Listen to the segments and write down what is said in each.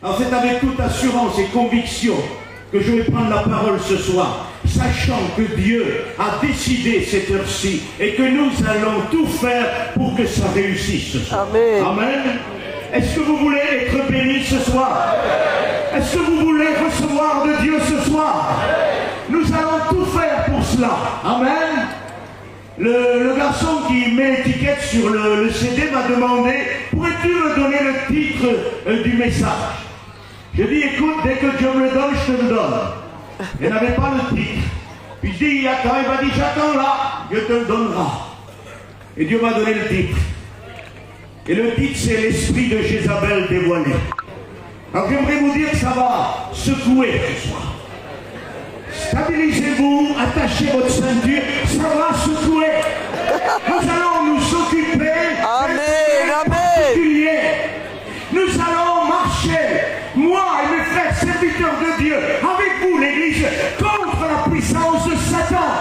Alors c'est avec toute assurance et conviction que je vais prendre la parole ce soir, sachant que Dieu a décidé cette heure-ci et que nous allons tout faire pour que ça réussisse ce soir. Amen. Amen. Est-ce que vous voulez être bénis ce soir? Est-ce que vous voulez recevoir de Dieu ce soir? Nous allons tout faire pour cela. Amen. Le garçon qui met l'étiquette sur le CD m'a demandé, pourrais-tu me donner le titre du message? Je dis, écoute, dès que Dieu me le donne, je te le donne. Il n'avait pas le titre. Puis je dis, il m'a dit, j'attends là, Dieu te le donnera. Et Dieu m'a donné le titre. Et le titre, c'est l'esprit de Jézabel dévoilé. Alors j'aimerais vous dire que ça va secouer ce soir. Stabilisez-vous, attachez votre ceinture, ça va secouer. Nous allons nous occuper Amen. particuliers. Nous allons marcher, moi et mes frères serviteurs de Dieu, avec vous l'église, contre la puissance de Satan.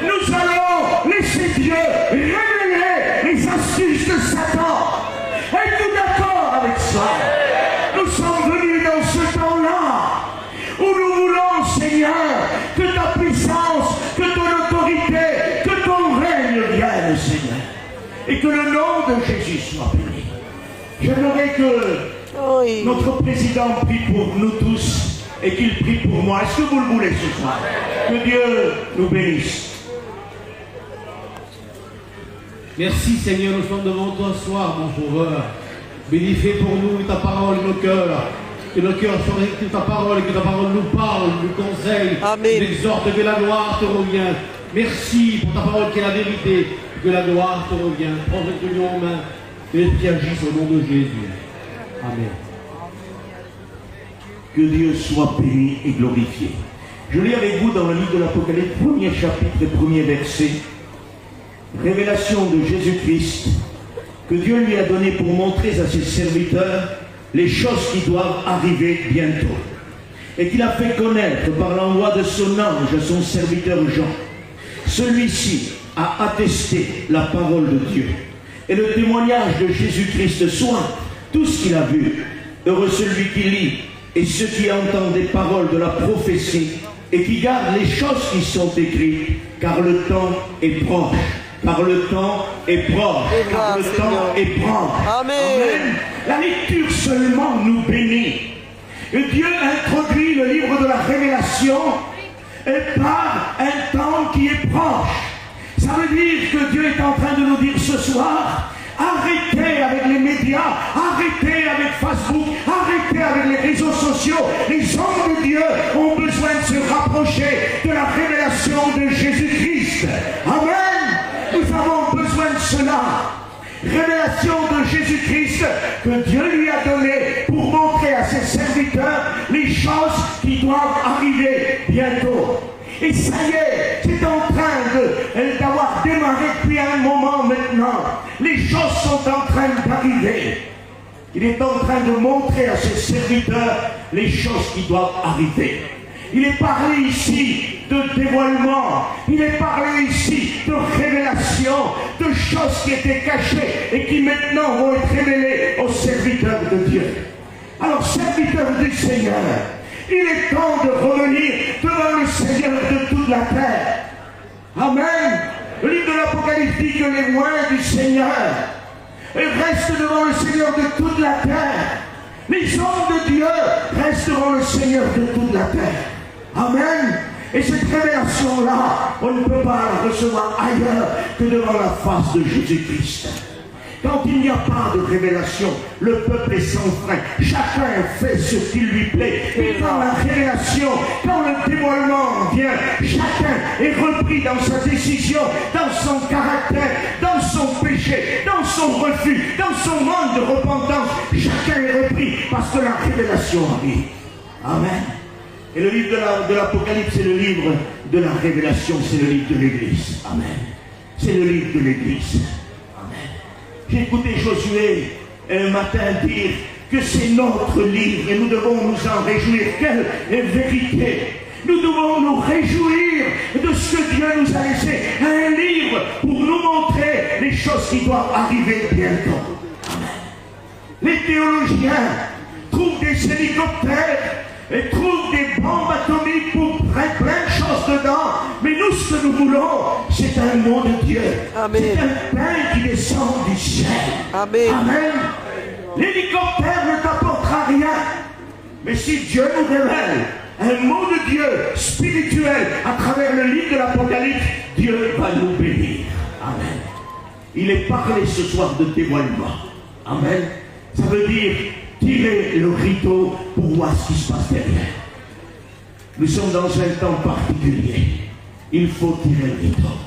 Nous allons laisser Dieu révéler les astuces de Satan. Êtes-vous d'accord avec ça? Nous sommes venus dans ce temps-là où nous voulons, Seigneur, que ta puissance, que ton autorité, que ton règne vienne, Seigneur. Et que le nom de Jésus soit béni. J'aimerais que notre président prie pour nous tous et qu'il prie pour moi. Est-ce que vous le voulez ce soir? Que Dieu nous bénisse. Merci Seigneur, nous sommes devant toi ce soir, mon sauveur. Bénifie pour nous ta parole, nos cœurs. Que nos cœurs soient avec ta parole, que ta parole nous parle, nous conseille, nous exhorte, que la gloire te revient. Merci pour ta parole qui est la vérité, que la gloire te revient. Prends notre union en main, que l'Esprit agisse au nom de Jésus. Amen. Que Dieu soit béni et glorifié. Je lis avec vous dans le livre de l'Apocalypse, premier chapitre et premier verset, révélation de Jésus-Christ, que Dieu lui a donné pour montrer à ses serviteurs les choses qui doivent arriver bientôt. Et qu'il a fait connaître par l'envoi de son ange à son serviteur Jean. Celui-ci a attesté la parole de Dieu. Et le témoignage de Jésus-Christ soit tout ce qu'il a vu. Heureux celui qui lit et ceux qui entendent des paroles de la prophétie et qui gardent les choses qui sont écrites, car le temps est proche. Car le temps est proche. Car le temps est proche. Amen. Amen. La lecture seulement nous bénit. Et Dieu introduit le livre de la révélation et par un temps qui est proche. Ça veut dire que Dieu est en train de nous dire ce soir, arrêtez avec les médias, arrêtez avec Facebook, arrêtez avec les réseaux sociaux. Les hommes de Dieu ont besoin de se rapprocher de la révélation de Jésus-Christ. Amen. Nous avons besoin de cela. Révélation de Jésus-Christ que Dieu lui a donnée pour montrer à ses serviteurs les choses qui doivent arriver bientôt. Et ça y est, c'est en train d'avoir démarré depuis un moment maintenant. Les choses sont en train d'arriver. Il est en train de montrer à ses serviteurs les choses qui doivent arriver. Il est parlé ici de dévoilement, il est parlé ici de révélation, de choses qui étaient cachées et qui maintenant vont être révélées aux serviteurs de Dieu. Alors, serviteurs du Seigneur, il est temps de revenir devant le Seigneur de toute la terre. Amen. Le livre de l'Apocalypse dit que les loins du Seigneur restent devant le Seigneur de toute la terre. Les hommes de Dieu restent devant le Seigneur de toute la terre. Amen. Et cette révélation-là, on ne peut pas la recevoir ailleurs que devant la face de Jésus-Christ. Quand il n'y a pas de révélation, le peuple est sans frein. Chacun fait ce qui lui plaît. Et quand la révélation, quand le témoignement vient, chacun est repris dans sa décision, dans son caractère, dans son péché, dans son refus, dans son manque de repentance. Chacun est repris parce que la révélation arrive. Amen. Et le livre de l'Apocalypse, c'est le livre de la révélation, c'est le livre de l'Église. Amen. C'est le livre de l'Église. Amen. J'ai écouté Josué un matin dire que c'est notre livre et nous devons nous en réjouir. Quelle vérité! Nous devons nous réjouir de ce que Dieu nous a laissé. Un livre pour nous montrer les choses qui doivent arriver bientôt. Amen. Les théologiens trouvent des hélicoptères et trouvent des bombes atomiques pour plein de choses dedans. Mais nous, ce que nous voulons, c'est un mot de Dieu. Amen. C'est un pain qui descend du ciel. Amen. Amen. L'hélicoptère ne t'apportera rien. Mais si Dieu nous révèle un mot de Dieu spirituel à travers le livre de l'Apocalypse, Dieu va nous bénir. Amen. Il est parlé ce soir de dévoilement. Amen. Ça veut dire tirer le rideau pour voir ce qui se passe derrière. Nous sommes dans un temps particulier. Il faut tirer le rideau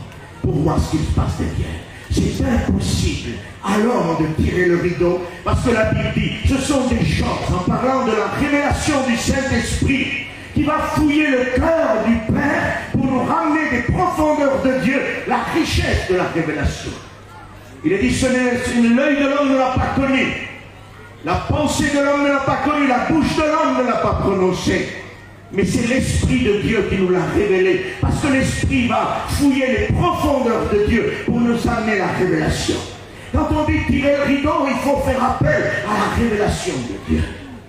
pour voir ce qui se passe derrière. C'est impossible alors de tirer le rideau, parce que la Bible dit, ce sont des choses, en parlant de la révélation du Saint-Esprit, qui va fouiller le cœur du Père pour nous ramener des profondeurs de Dieu, la richesse de la révélation. Il est dit, l'œil de l'homme ne l'a pas connu, la pensée de l'homme ne l'a pas connu, la bouche de l'homme ne l'a pas prononcé. Mais c'est l'Esprit de Dieu qui nous l'a révélé. Parce que l'Esprit va fouiller les profondeurs de Dieu pour nous amener la révélation. Quand on dit tirer le rideau, il faut faire appel à la révélation de Dieu.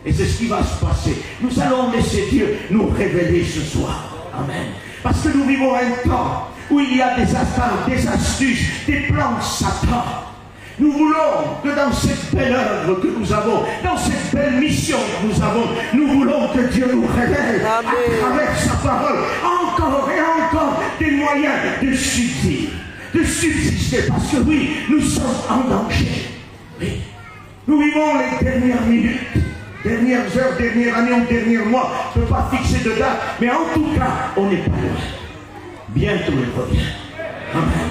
Et c'est ce qui va se passer. Nous allons laisser Dieu nous révéler ce soir. Amen. Parce que nous vivons un temps où il y a des attaques, des astuces, des plans de Satan. Nous voulons que dans cette belle œuvre que nous avons, dans cette belle mission que nous avons, nous voulons que Dieu nous révèle à travers sa parole encore et encore des moyens de subsister. Parce que oui, nous sommes en danger. Oui. Nous vivons les dernières minutes, dernières heures, dernières années ou derniers mois. Je ne peux pas fixer de date, mais en tout cas, on n'est pas loin. Bientôt il revient. Amen.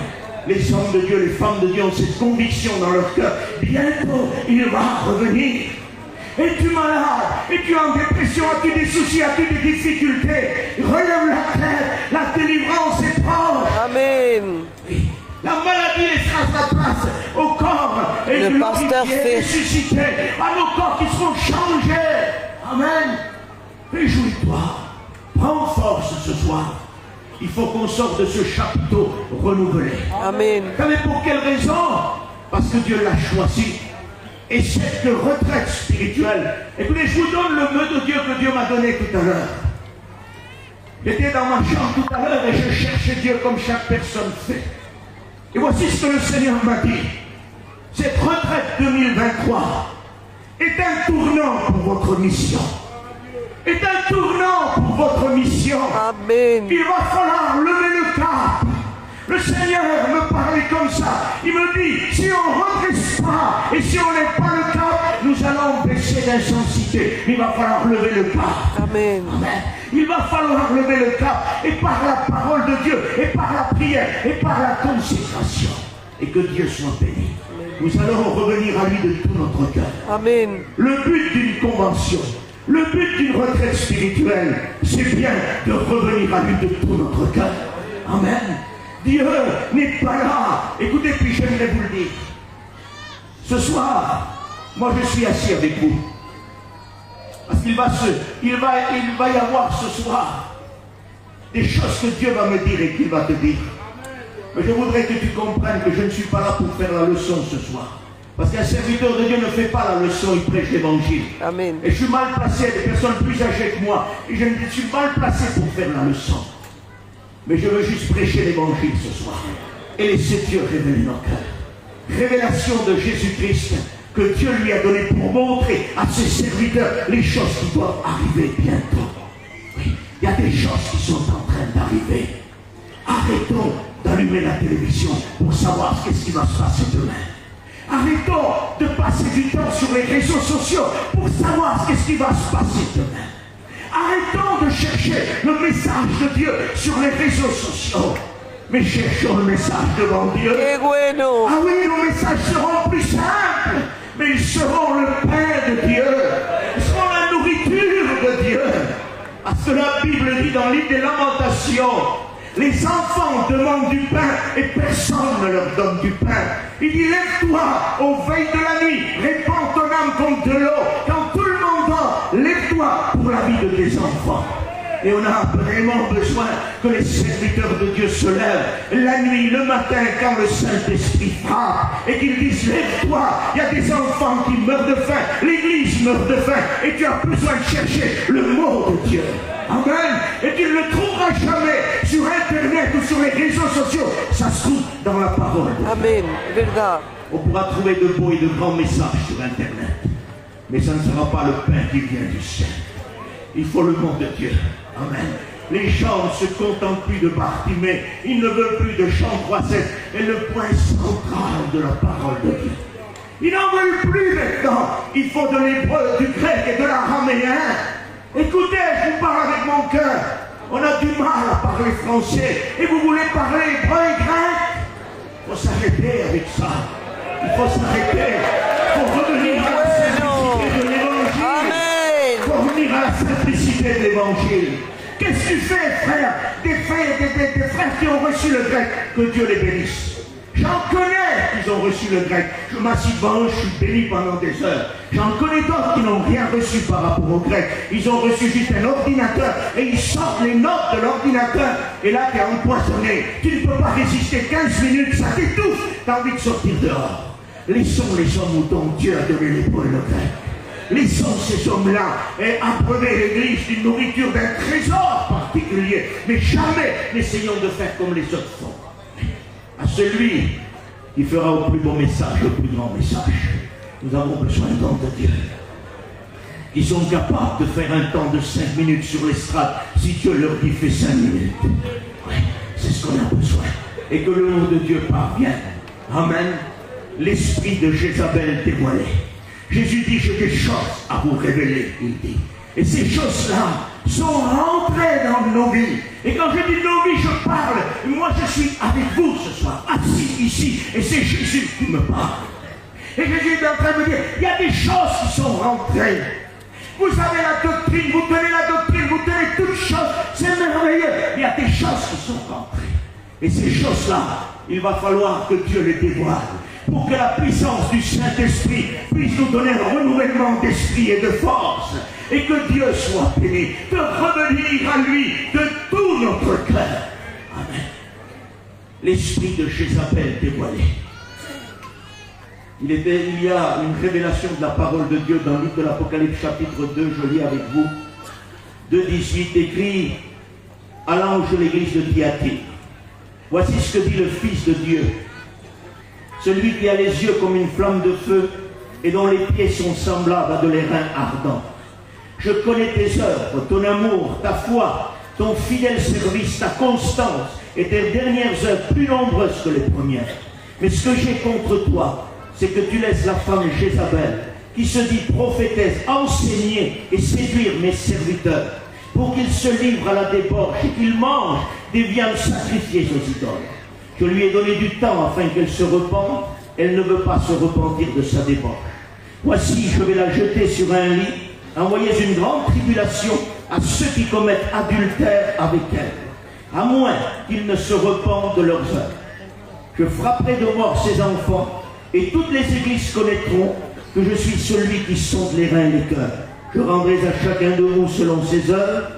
Les hommes de Dieu, les femmes de Dieu ont cette conviction dans leur cœur. Bientôt, il va revenir. Es-tu malade? Es-tu en dépression? As-tu des soucis? As-tu des difficultés? Relève la tête. La délivrance est proche. Amen. Oui. La maladie laissera sa place au corps. Et le pasteur fait ressusciter à nos corps qui seront changés. Amen. Réjouis-toi. Prends force ce soir. Il faut qu'on sorte de ce chapiteau renouvelé. Amen. Vous savez pour quelle raison? Parce que Dieu l'a choisi. Et cette retraite spirituelle, écoutez, je vous donne le mot de Dieu que Dieu m'a donné tout à l'heure. J'étais dans ma chambre tout à l'heure et je cherchais Dieu comme chaque personne fait. Et voici ce que le Seigneur m'a dit. Cette retraite 2023 est un tournant pour votre mission. Est un tournant pour votre mission. Amen. Il va falloir lever le cap. Le Seigneur me parlait comme ça. Il me dit, si on ne redresse pas et si on n'aime pas le cap, nous allons baisser d'intensité. Il va falloir lever le cap. Amen. Amen. Il va falloir lever le cap. Et par la parole de Dieu, et par la prière, et par la consécration. Et que Dieu soit béni. Nous allons revenir à lui de tout notre cœur. Amen. Le but d'une convention, le but d'une retraite spirituelle, c'est bien de revenir à lui de tout notre cœur. Amen. Dieu n'est pas là. Écoutez, puis j'aimerais vous le dire. Ce soir, moi je suis assis avec vous. Parce qu'il va y avoir ce soir des choses que Dieu va me dire et qu'il va te dire. Mais je voudrais que tu comprennes que je ne suis pas là pour faire la leçon ce soir. Parce qu'un serviteur de Dieu ne fait pas la leçon, il prêche l'évangile. Amen. Et je suis mal placé, des personnes plus âgées que moi. Et je suis mal placé pour faire la leçon. Mais je veux juste prêcher l'évangile ce soir. Et laisser Dieu révéler nos cœurs. Révélation de Jésus-Christ que Dieu lui a donné pour montrer à ses serviteurs les choses qui doivent arriver bientôt. Oui, il y a des choses qui sont en train d'arriver. Arrêtons d'allumer la télévision pour savoir ce qui va se passer demain. Arrêtons de passer du temps sur les réseaux sociaux pour savoir ce qui va se passer demain. Arrêtons de chercher le message de Dieu sur les réseaux sociaux. Mais cherchons le message devant Dieu. Bueno. Ah oui, nos messages seront plus simples, mais ils seront le pain de Dieu. Ils seront la nourriture de Dieu. Parce que la Bible dit dans le livre des Lamentations, les enfants demandent du pain et personne ne leur donne du pain. Il dit, lève-toi au veille de la nuit, répands ton âme comme de l'eau. Quand tout le monde dort, lève-toi pour la vie de tes enfants. Et on a vraiment besoin que les serviteurs de Dieu se lèvent la nuit, le matin, quand le Saint-Esprit frappe, et qu'ils disent, lève-toi, il y a des enfants qui meurent de faim, l'Église meurt de faim, et tu as besoin de chercher le mot de Dieu. Amen. Et tu ne le trouveras jamais sur Internet ou sur les réseaux sociaux. Ça se trouve dans la parole. Amen. Verdade. On pourra trouver de beaux et de grands messages sur Internet. Mais ça ne sera pas le pain qui vient du ciel. Il faut le mot de Dieu. Amen. Les gens ne se contentent plus de Bartimée. Ils ne veulent plus de chant croisette. Et le point central de la parole de Dieu. Ils n'en veulent plus maintenant. Il faut de l'hébreu, du grec et de l'araméen. Écoutez, je vous parle avec mon cœur. On a du mal à parler français. Et vous voulez parler hébreu et grec? Il faut s'arrêter avec ça. Il faut s'arrêter. Il faut revenir à la simplicité de l'évangile. Amen. Il faut revenir à la simplicité de l'évangile. Qu'est-ce que tu fais, frère? Des frères qui ont reçu le grec. Que Dieu les bénisse. J'en connais qui ont reçu le grec. Je m'assis devant eux, je suis béni pendant des heures. J'en connais d'autres qui n'ont rien reçu par rapport au grec. Ils ont reçu juste un ordinateur et ils sortent les notes de l'ordinateur. Et là, tu es empoisonné. Tu ne peux pas résister 15 minutes, ça t'étouffe. Tu as envie de sortir dehors. Laissons les hommes dont Dieu a donné l'épaule le grec. Laissons ces hommes-là abreuver l'Église d'une nourriture, d'un trésor particulier. Mais jamais n'essayons de faire comme les autres font. À celui qui fera au plus beau message, le plus grand message. Nous avons besoin d'hommes de Dieu qui sont capables de faire un temps de 5 minutes sur l'estrade si Dieu leur dit fais 5 minutes. Oui, c'est ce qu'on a besoin. Et que le nom de Dieu parvienne. Amen. L'esprit de Jézabel dévoilé. Jésus dit j'ai des choses à vous révéler, il dit. Et ces choses-là sont rentrées dans nos vies. Et quand je dis nos vies, je parle. Moi, je suis avec vous ce soir, assis ici. Et c'est Jésus qui me parle. Et Jésus est en train de me dire, il y a des choses qui sont rentrées. Vous avez la doctrine, vous tenez la doctrine, vous tenez toutes choses. C'est merveilleux. Il y a des choses qui sont rentrées. Et ces choses-là, il va falloir que Dieu les dévoile. Pour que la puissance du Saint-Esprit puisse nous donner un renouvellement d'esprit et de force. Et que Dieu soit béni, de revenir à lui de tout notre cœur. Amen. L'esprit de Jézabel dévoilé. Il y a une révélation de la parole de Dieu dans le livre de l'Apocalypse chapitre 2, je lis avec vous. 2,18 écrit à l'ange de l'église de Thyatire. Voici ce que dit le Fils de Dieu. Celui qui a les yeux comme une flamme de feu et dont les pieds sont semblables à de l'airain ardent. Je connais tes œuvres, ton amour, ta foi, ton fidèle service, ta constance et tes dernières œuvres plus nombreuses que les premières. Mais ce que j'ai contre toi, c'est que tu laisses la femme Jézabel, qui se dit prophétesse, enseigner et séduire mes serviteurs, pour qu'ils se livrent à la débauche et qu'ils mangent des viandes sacrifiées aux idoles. Je lui ai donné du temps afin qu'elle se repente. Elle ne veut pas se repentir de sa débauche. Voici, je vais la jeter sur un lit, envoyer une grande tribulation à ceux qui commettent adultère avec elle, à moins qu'ils ne se repentent de leurs œuvres. Je frapperai de mort ses enfants, et toutes les églises connaîtront que je suis celui qui sonde les reins et les cœurs. Je rendrai à chacun de vous selon ses œuvres.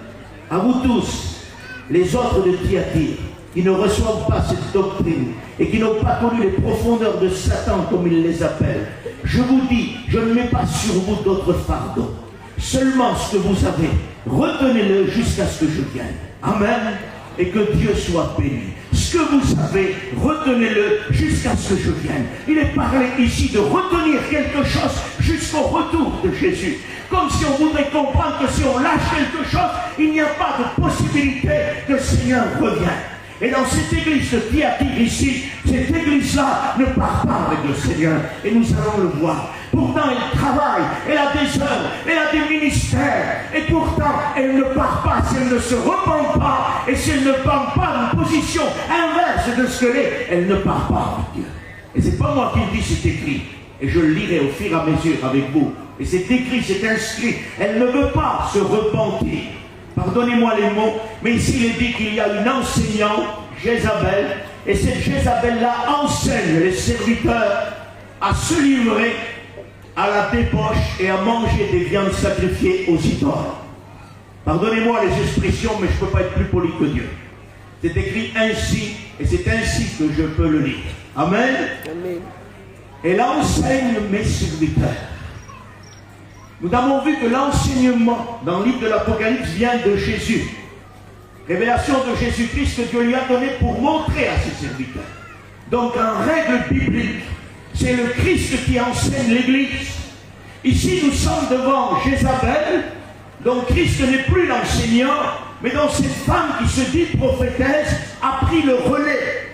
À vous tous, les autres de Thyatire, qui ne reçoivent pas cette doctrine et qui n'ont pas connu les profondeurs de Satan comme il les appelle. Je vous dis, je ne mets pas sur vous d'autres fardeaux. Seulement ce que vous avez, retenez-le jusqu'à ce que je vienne. Amen. Et que Dieu soit béni. Ce que vous savez, retenez-le jusqu'à ce que je vienne. Il est parlé ici de retenir quelque chose jusqu'au retour de Jésus. Comme si on voudrait comprendre que si on lâche quelque chose, il n'y a pas de possibilité que le Seigneur revienne. Et dans cette église de Thyatire ici, cette église-là ne part pas avec le Seigneur. Et nous allons le voir. Pourtant, elle travaille, elle a des œuvres, elle a des ministères. Et pourtant, elle ne part pas si elle ne se repent pas. Et si elle ne prend pas une position inverse de ce qu'elle est, elle ne part pas avec Dieu. Et c'est pas moi qui le dis, c'est écrit. Et je le lirai au fur et à mesure avec vous. Et c'est écrit, c'est inscrit. Elle ne veut pas se repentir. Pardonnez-moi les mots, mais ici il est dit qu'il y a une enseignante, Jézabel, et cette Jézabel-là enseigne les serviteurs à se livrer à la débauche et à manger des viandes sacrifiées aux idoles. Pardonnez-moi les expressions, mais je ne peux pas être plus poli que Dieu. C'est écrit ainsi, et c'est ainsi que je peux le lire. Amen. Amen. Et l'enseigne mes serviteurs. Nous avons vu que l'enseignement dans le livre de l'Apocalypse vient de Jésus. Révélation de Jésus-Christ que Dieu lui a donné pour montrer à ses serviteurs. Donc en règle biblique, c'est le Christ qui enseigne l'Église. Ici nous sommes devant Jézabel, donc Christ n'est plus l'enseignant, mais donc cette femme qui se dit prophétesse a pris le relais.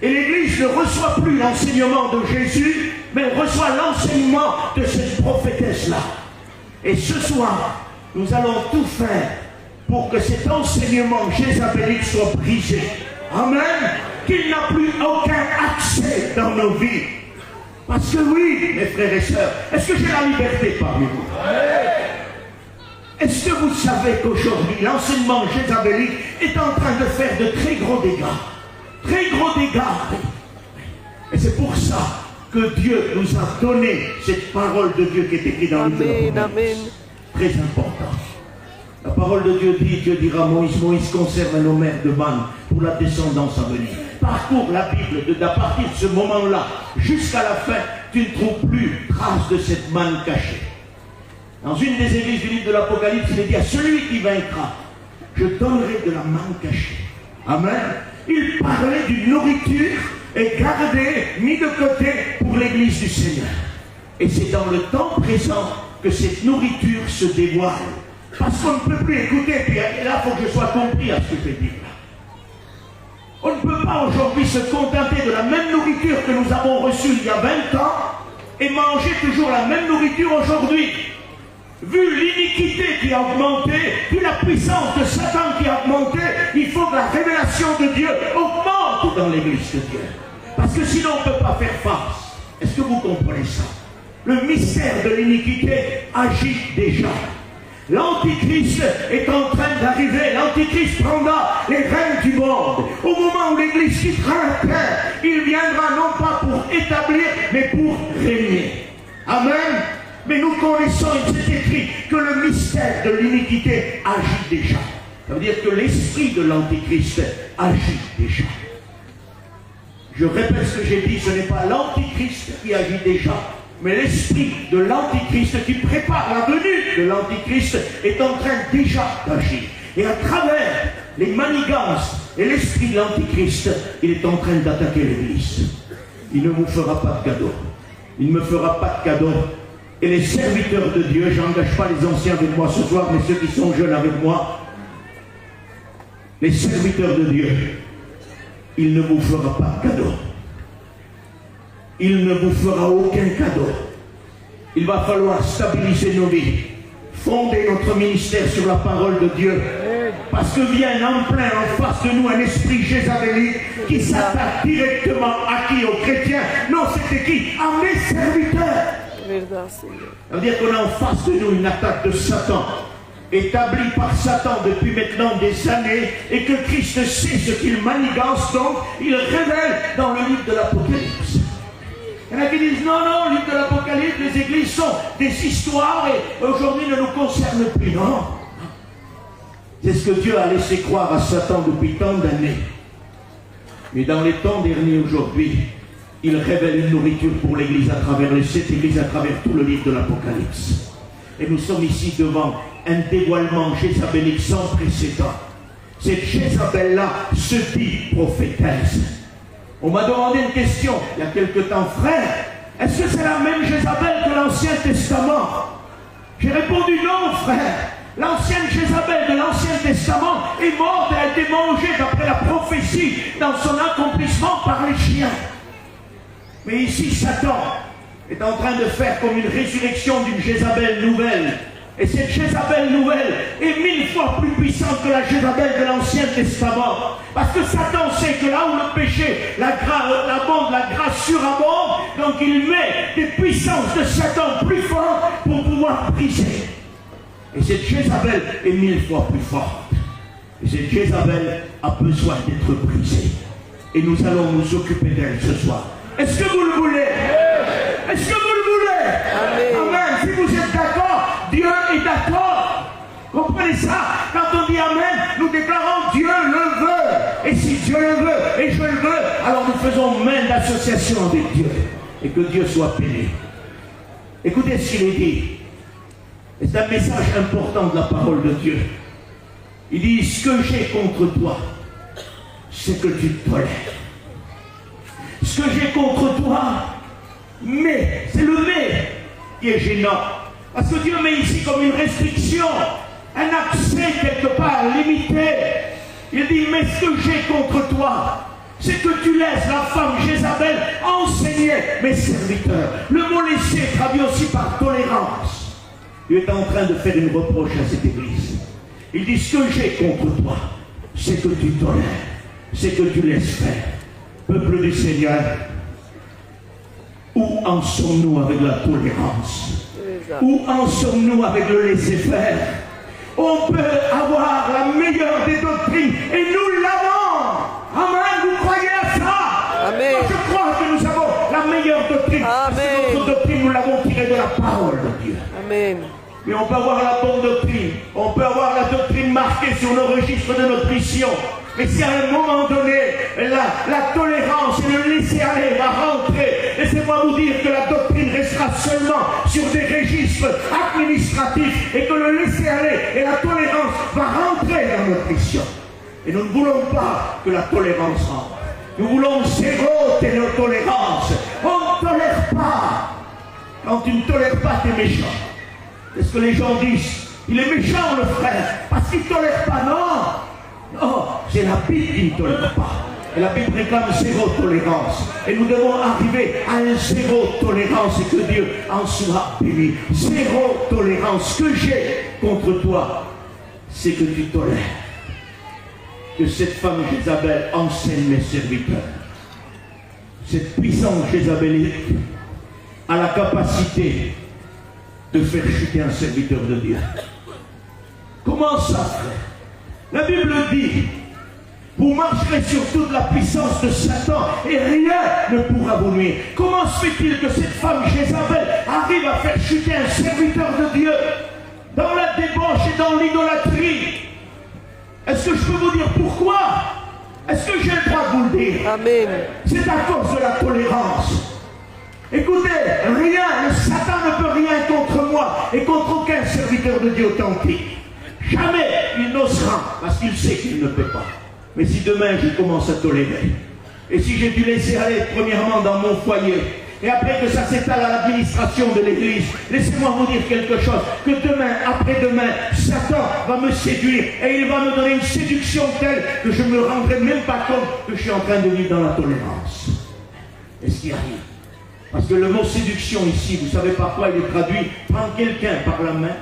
Et l'Église ne reçoit plus l'enseignement de Jésus, mais elle reçoit l'enseignement de cette prophétesse-là. Et ce soir, nous allons tout faire pour que cet enseignement jézabélique soit brisé. Amen. Qu'il n'a plus aucun accès dans nos vies. Parce que oui, mes frères et sœurs, est-ce que j'ai la liberté parmi vous? Est-ce que vous savez qu'aujourd'hui, l'enseignement jézabélique est en train de faire de très gros dégâts? Très gros dégâts. Et c'est pour ça que Dieu nous a donné cette parole de Dieu qui est écrite dans le livre. Amen. Très important. La parole de Dieu dit, Dieu dira à Moïse, Moïse conserve nos mères de manne pour la descendance à venir. Parcours la Bible, à partir de ce moment-là, jusqu'à la fin, tu ne trouves plus trace de cette manne cachée. Dans une des églises du livre de l'Apocalypse, il est dit à celui qui vaincra, je donnerai de la manne cachée. Amen. Il parlait d'une nourriture et gardée, mis de côté pour l'église du Seigneur. Et c'est dans le temps présent que cette nourriture se dévoile. Parce qu'on ne peut plus écouter, puis là, il faut que je sois compris à ce que je dis là. On ne peut pas aujourd'hui se contenter de la même nourriture que nous avons reçue il y a 20 ans et manger toujours la même nourriture aujourd'hui. Vu l'iniquité qui a augmenté, vu la puissance de Satan qui a augmenté, il faut que la révélation de Dieu augmente dans l'église de Dieu. Parce que sinon on ne peut pas faire face. Est-ce que vous comprenez ça? Le mystère de l'iniquité agit déjà. L'Antichrist est en train d'arriver. L'Antichrist prendra les rênes du monde. Au moment où l'Église quittera la terre, il viendra non pas pour établir, mais pour régner. Amen. Mais nous connaissons, il s'est écrit, que le mystère de l'iniquité agit déjà. Ça veut dire que l'esprit de l'Antichrist agit déjà. Je répète ce que j'ai dit, ce n'est pas l'Antichrist qui agit déjà, mais l'esprit de l'Antichrist qui prépare la venue de l'Antichrist est en train déjà d'agir. Et à travers les manigances et l'esprit de l'Antichrist, il est en train d'attaquer l'Église. Il ne vous fera pas de cadeau. Il ne me fera pas de cadeau. Et les serviteurs de Dieu, je n'engage pas les anciens avec moi ce soir, mais ceux qui sont jeunes avec moi, les serviteurs de Dieu, il ne vous fera pas de cadeau. Il ne vous fera aucun cadeau. Il va falloir stabiliser nos vies, fonder notre ministère sur la parole de Dieu, parce que vient en plein en face de nous un esprit jézabélique qui s'attaque directement à qui? Aux chrétiens. Non, c'était qui? À mes serviteurs. Ça veut dire qu'on a en face de nous une attaque de Satan, établie par Satan depuis maintenant des années, et que Christ sait ce qu'il manigance, donc il révèle dans le livre de l'Apocalypse. Il y en a qui disent non, non, le livre de l'Apocalypse, les églises sont des histoires et aujourd'hui ne nous concernent plus. Non, c'est ce que Dieu a laissé croire à Satan depuis tant d'années. Mais dans les temps derniers aujourd'hui, il révèle une nourriture pour l'Église à travers les 7 églises, à travers tout le livre de l'Apocalypse. Et nous sommes ici devant un dévoilement jézabélique sans précédent. Cette Jézabel-là se dit prophétesse. On m'a demandé une question il y a quelque temps, frère, est-ce que c'est la même Jézabel que l'Ancien Testament? J'ai répondu non, frère. L'ancienne Jézabel de l'Ancien Testament est morte et a été mangée d'après la prophétie dans son accomplissement par les chiens. Mais ici, Satan est en train de faire comme une résurrection d'une Jézabel nouvelle. Et cette Jézabel nouvelle est 1000 fois plus puissante que la Jézabel de l'Ancien Testament. Parce que Satan sait que là où le péché, la grâce surabonde, donc il met des puissances de Satan plus fortes pour pouvoir briser. Et cette Jézabel est 1000 fois plus forte. Et cette Jézabel a besoin d'être brisée. Et nous allons nous occuper d'elle ce soir. Est-ce que vous le voulez? Est-ce que vous le voulez? Amen. Amen. Si vous êtes d'accord, Dieu est d'accord. Comprenez ça? Quand on dit Amen, nous déclarons Dieu le veut. Et si Dieu le veut et je le veux, alors nous faisons main d'association avec Dieu. Et que Dieu soit béni. Écoutez ce qu'il est dit. C'est un message important de la parole de Dieu. Il dit, ce que j'ai contre toi, c'est que tu tolères. Ce que j'ai contre toi, mais, c'est le mais qui est gênant. Parce que Dieu met ici comme une restriction, un accès quelque part limité. Il dit, mais ce que j'ai contre toi, c'est que tu laisses la femme Jézabel enseigner mes serviteurs. Le mot laisser traduit aussi par tolérance. Dieu est en train de faire une reproche à cette église. Il dit, ce que j'ai contre toi, c'est que tu tolères, c'est que tu laisses faire. Peuple du Seigneur, où en sommes-nous avec la tolérance? Où en sommes-nous avec le laisser-faire? On peut avoir la meilleure des doctrines et nous l'avons. Amen, vous croyez à ça? Amen. Moi, je crois que nous avons la meilleure doctrine. Amen. Parce que notre doctrine, nous l'avons tirée de la parole de Dieu. Amen. Mais on peut avoir la bonne doctrine. On peut avoir la doctrine marquée sur le registre de notre mission. Mais si à un moment donné, la tolérance et le laisser-aller va rentrer, laissez-moi vous dire que la doctrine restera seulement sur des registres administratifs et que le laisser-aller et la tolérance va rentrer dans notre mission. Et nous ne voulons pas que la tolérance rentre. Nous voulons zéro tolérance. On ne tolère pas. Quand tu ne tolères pas, tu es méchant. C'est ce que les gens disent. Il est méchant le frère, parce qu'il ne tolère pas. Non, non, c'est la Bible qui ne tolère pas. Et la Bible réclame zéro tolérance. Et nous devons arriver à un zéro tolérance et que Dieu en soit béni. Zéro tolérance. Ce que j'ai contre toi, c'est que tu tolères. Que cette femme Jézabel enseigne mes serviteurs. Cette puissance jézabélique a la capacité de faire chuter un serviteur de Dieu. Comment ça, frère? La Bible dit, vous marcherez sur toute la puissance de Satan et rien ne pourra vous nuire. Comment se fait-il que cette femme Jézabel arrive à faire chuter un serviteur de Dieu dans la débauche et dans l'idolâtrie? Est-ce que je peux vous dire pourquoi? Est-ce que j'ai le droit de vous le dire? Amen. C'est à cause de la tolérance. Écoutez, rien, le Satan ne peut rien contre moi et contre aucun serviteur de Dieu authentique. Jamais il n'osera, parce qu'il sait qu'il ne peut pas. Mais si demain je commence à tolérer, et si j'ai dû laisser aller premièrement dans mon foyer, et après que ça s'étale à l'administration de l'église, laissez-moi vous dire quelque chose, que demain, après-demain, Satan va me séduire, et il va me donner une séduction telle que je ne me rendrai même pas compte que je suis en train de vivre dans la tolérance. Et ce qui arrive, parce que le mot séduction ici, vous savez parfois il est traduit, prendre quelqu'un par la main,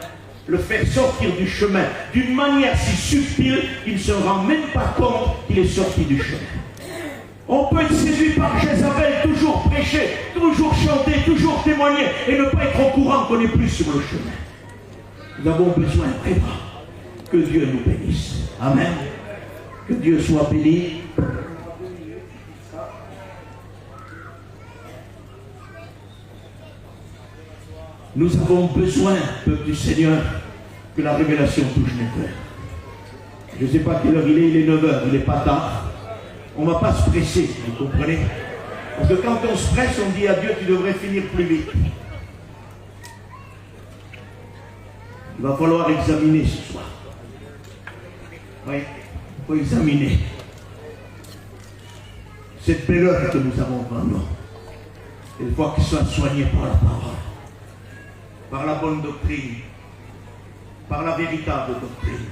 le faire sortir du chemin d'une manière si subtile qu'il ne se rend même pas compte qu'il est sorti du chemin. On peut être séduit par Jézabel, toujours prêcher, toujours chanter, toujours témoigner et ne pas être au courant qu'on n'est plus sur le chemin. Nous avons besoin vraiment que Dieu nous bénisse. Amen. Que Dieu soit béni. Nous avons besoin, peuple du Seigneur, que la révélation touche nos cœurs. Je ne sais pas quelle heure il est 9 h, il n'est pas tard. On ne va pas se presser, vous comprenez? Parce que quand on se presse, on dit à Dieu, tu devrais finir plus vite. Il va falloir examiner ce soir. Oui, il faut examiner cette belle œuvre que nous avons devant nous. Il faut qu'il soit soigné par la parole, par la bonne doctrine, par la véritable doctrine.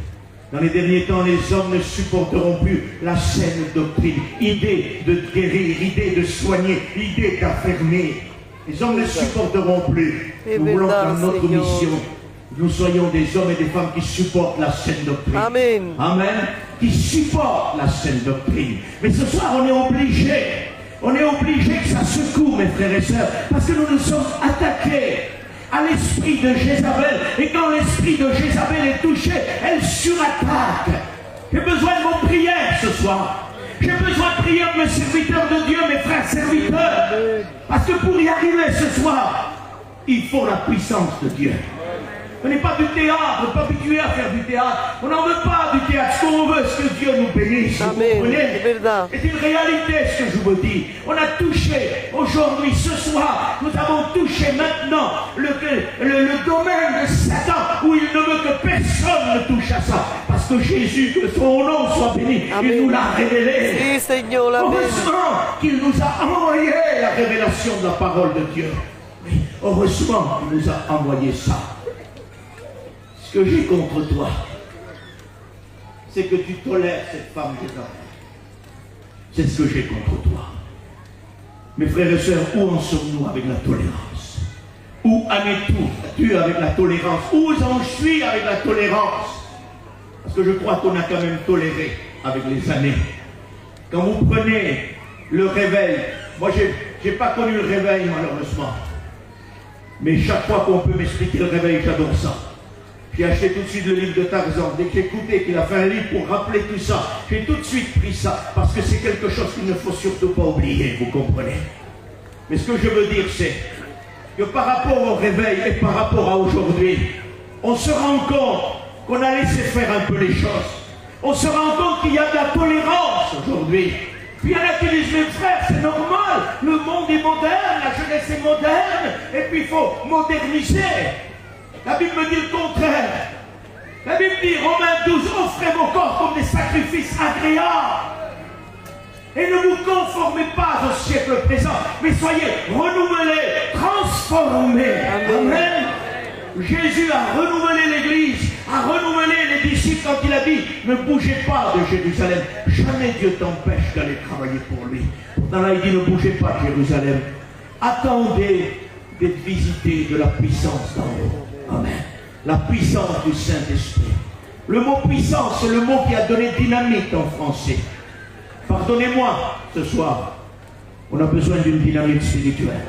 Dans les derniers temps, les hommes ne supporteront plus la saine doctrine. Idée de guérir, idée de soigner, idée d'affermir. Les hommes ne supporteront plus. Nous voulons dans notre mission, nous soyons des hommes et des femmes qui supportent la saine doctrine. Amen. Amen. Qui supportent la saine doctrine. Mais ce soir, on est obligé. On est obligé que ça secoue, mes frères et sœurs, parce que nous nous sommes attaqués à l'esprit de Jézabel. Et quand l'esprit de Jézabel est touché, elle surattaque. J'ai besoin de vos prières ce soir. J'ai besoin de prières de mes serviteurs de Dieu, mes frères serviteurs. Parce que pour y arriver ce soir, il faut la puissance de Dieu. On n'est pas du théâtre, on n'est pas habitué à faire du théâtre. On n'en veut pas du théâtre. Ce qu'on veut, c'est que Dieu nous bénisse. Vous comprenez? C'est une réalité ce que je vous dis. On a touché aujourd'hui, ce soir, nous avons touché maintenant le domaine de Satan où il ne veut que personne ne touche à ça. Parce que Jésus, que son nom soit béni, il nous l'a révélé. Oui, Seigneur, heureusement qu'il nous a envoyé la révélation de la parole de Dieu. Oui, heureusement qu'il nous a envoyé ça. Ce que j'ai contre toi, c'est que tu tolères cette femme Jézabel. C'est ce que j'ai contre toi. Mes frères et sœurs, où en sommes-nous avec la tolérance? Où en es-tu avec la tolérance? Où j'en suis avec la tolérance? Parce que je crois qu'on a quand même toléré avec les années. Quand vous prenez le réveil, moi j'ai pas connu le réveil malheureusement. Mais chaque fois qu'on peut m'expliquer le réveil, j'adore ça. J'ai acheté tout de suite le livre de Tarzan. Dès que j'ai écouté qu'il a fait un livre pour rappeler tout ça, j'ai tout de suite pris ça. Parce que c'est quelque chose qu'il ne faut surtout pas oublier, vous comprenez? Mais ce que je veux dire, c'est que par rapport au réveil et par rapport à aujourd'hui, on se rend compte qu'on a laissé faire un peu les choses. On se rend compte qu'il y a de la tolérance aujourd'hui. Puis il y en a qui disent, mes frères, c'est normal, le monde est moderne, la jeunesse est moderne, et puis il faut moderniser. La Bible me dit le contraire. La Bible dit, Romains 12, offrez vos corps comme des sacrifices agréables. Et ne vous conformez pas au siècle présent, mais soyez renouvelés, transformés. Amen. Jésus a renouvelé l'Église, a renouvelé les disciples quand il a dit, ne bougez pas de Jérusalem. Jamais Dieu t'empêche d'aller travailler pour lui. Pourtant là, il dit, ne bougez pas de Jérusalem. Attendez d'être visités de la puissance d'en haut. Amen. La puissance du Saint-Esprit. Le mot puissance, c'est le mot qui a donné dynamite en français. Pardonnez-moi, ce soir, on a besoin d'une dynamite spirituelle.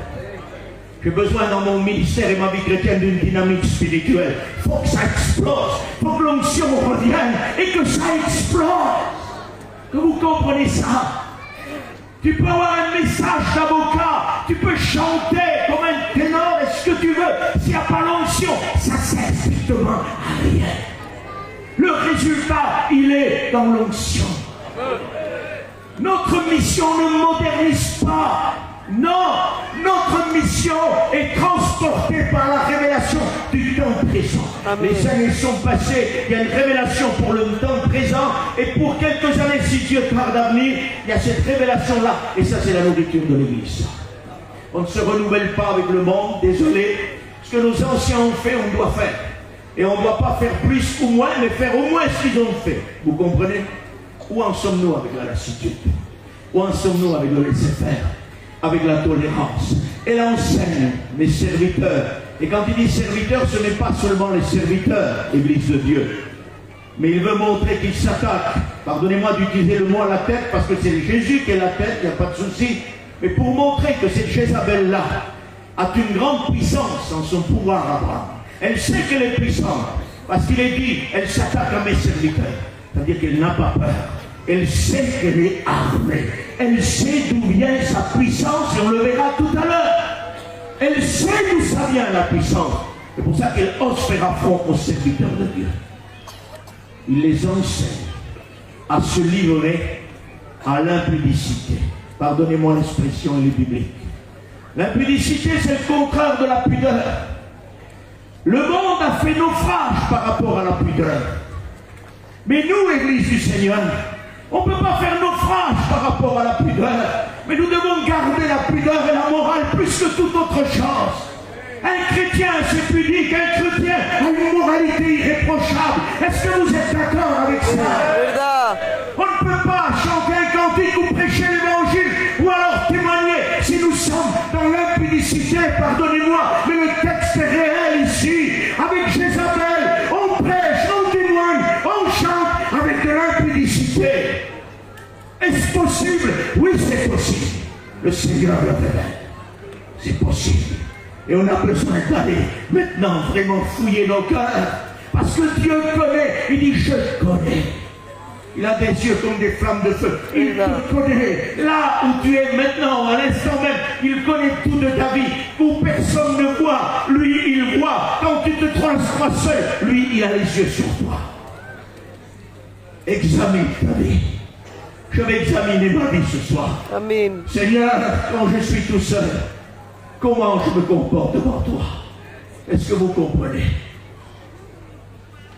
J'ai besoin dans mon ministère et ma vie chrétienne d'une dynamite spirituelle. Il faut que ça explose. Il faut que l'onction revienne et que ça explose. Que vous comprenez ça. Tu peux avoir un message d'avocat, tu peux chanter comme un ténor et ce que tu veux. S'il n'y a pas l'onction, ça sert strictement à rien. Le résultat, il est dans l'onction. Notre mission ne modernise pas. Non, notre mission est transportée par la révélation du temps présent. Amen. Les années sont passées, il y a une révélation pour le temps présent, et pour quelques années, si Dieu tarde à venir, il y a cette révélation-là, et ça c'est la nourriture de l'Église. On ne se renouvelle pas avec le monde, désolé. Ce que nos anciens ont fait, on doit faire. Et on ne doit pas faire plus ou moins, mais faire au moins ce qu'ils ont fait. Vous comprenez? Où en sommes-nous avec la lassitude? Où en sommes-nous avec le laisser-faire? Avec la tolérance. Elle enseigne mes serviteurs. Et quand il dit serviteurs, ce n'est pas seulement les serviteurs, Église de Dieu. Mais il veut montrer qu'il s'attaque. Pardonnez-moi d'utiliser le mot à la tête, parce que c'est Jésus qui est la tête, il n'y a pas de souci. Mais pour montrer que cette Jézabel-là a une grande puissance en son pouvoir à Abraham. Elle sait qu'elle est puissante. Parce qu'il est dit, elle s'attaque à mes serviteurs. C'est-à-dire qu'elle n'a pas peur. Elle sait qu'elle est armée. Elle sait d'où vient sa puissance et on le verra tout à l'heure. Elle sait d'où ça vient la puissance. C'est pour ça qu'elle ose faire affront aux serviteurs de Dieu. Il les enseigne à se livrer à l'impudicité. Pardonnez-moi l'expression, elle est biblique. L'impudicité, c'est le contraire de la pudeur. Le monde a fait naufrage par rapport à la pudeur. Mais nous, Église du Seigneur, on ne peut pas faire naufrage par rapport à la pudeur, mais nous devons garder la pudeur et la morale plus que toute autre chose. Un chrétien, c'est pudique, un chrétien a une moralité irréprochable. Est-ce que vous êtes d'accord avec ça? On ne peut pas chanter un cantique ou prêcher l'évangile, ou alors témoigner si nous sommes dans l'impudicité, pardonnez-moi, mais le texte est réel ici. Avec Jézabel, on prêche, on témoigne, on chante avec de l'impudicité. Est-ce possible? Oui, c'est possible. Le Seigneur le révèle. C'est possible. Et on a besoin d'aller maintenant vraiment fouiller nos cœurs. Parce que Dieu connaît. Il dit, je connais. Il a des yeux comme des flammes de feu. Il te connaît. Là où tu es maintenant, à l'instant même, il connaît tout de ta vie. Où personne ne voit, lui, il voit. Quand tu te crois seul, lui, il a les yeux sur toi. Examine ta vie. Je vais examiner ma vie ce soir. Amen. Seigneur, quand je suis tout seul, comment je me comporte devant toi? Est-ce que vous comprenez?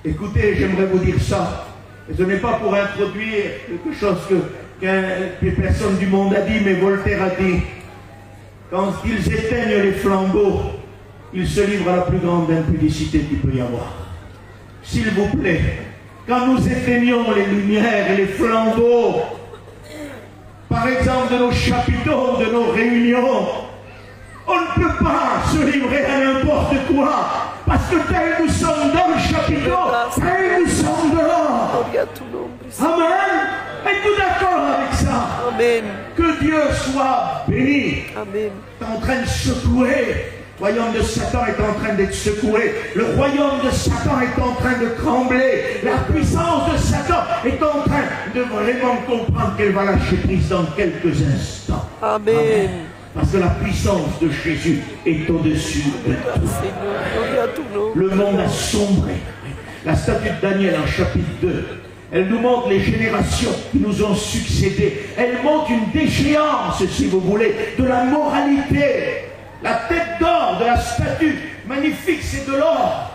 Écoutez, j'aimerais vous dire ça. Et ce n'est pas pour introduire quelque chose que personne du monde a dit, mais Voltaire a dit. Quand ils éteignent les flambeaux, ils se livrent à la plus grande impudicité qu'il peut y avoir. S'il vous plaît, quand nous éteignons les lumières et les flambeaux, par exemple de nos chapiteaux, de nos réunions, on ne peut pas se livrer à n'importe quoi. Parce que tel nous sommes dans le chapiteau, tel nous sommes dehors. Amen. Êtes-vous d'accord avec ça? Amen. Que Dieu soit béni. Amen. Tu es en train de secouer. Le royaume de Satan est en train d'être secoué. Le royaume de Satan est en train de trembler. La puissance de Satan est en train de vraiment comprendre qu'elle va lâcher prise dans quelques instants. Amen. Amen. Parce que la puissance de Jésus est au-dessus de tout. Le monde a sombré. La statue de Daniel en chapitre 2, elle nous montre les générations qui nous ont succédé. Elle montre une déchéance, si vous voulez, de la moralité. La tête d'or de la statue, magnifique, c'est de l'or.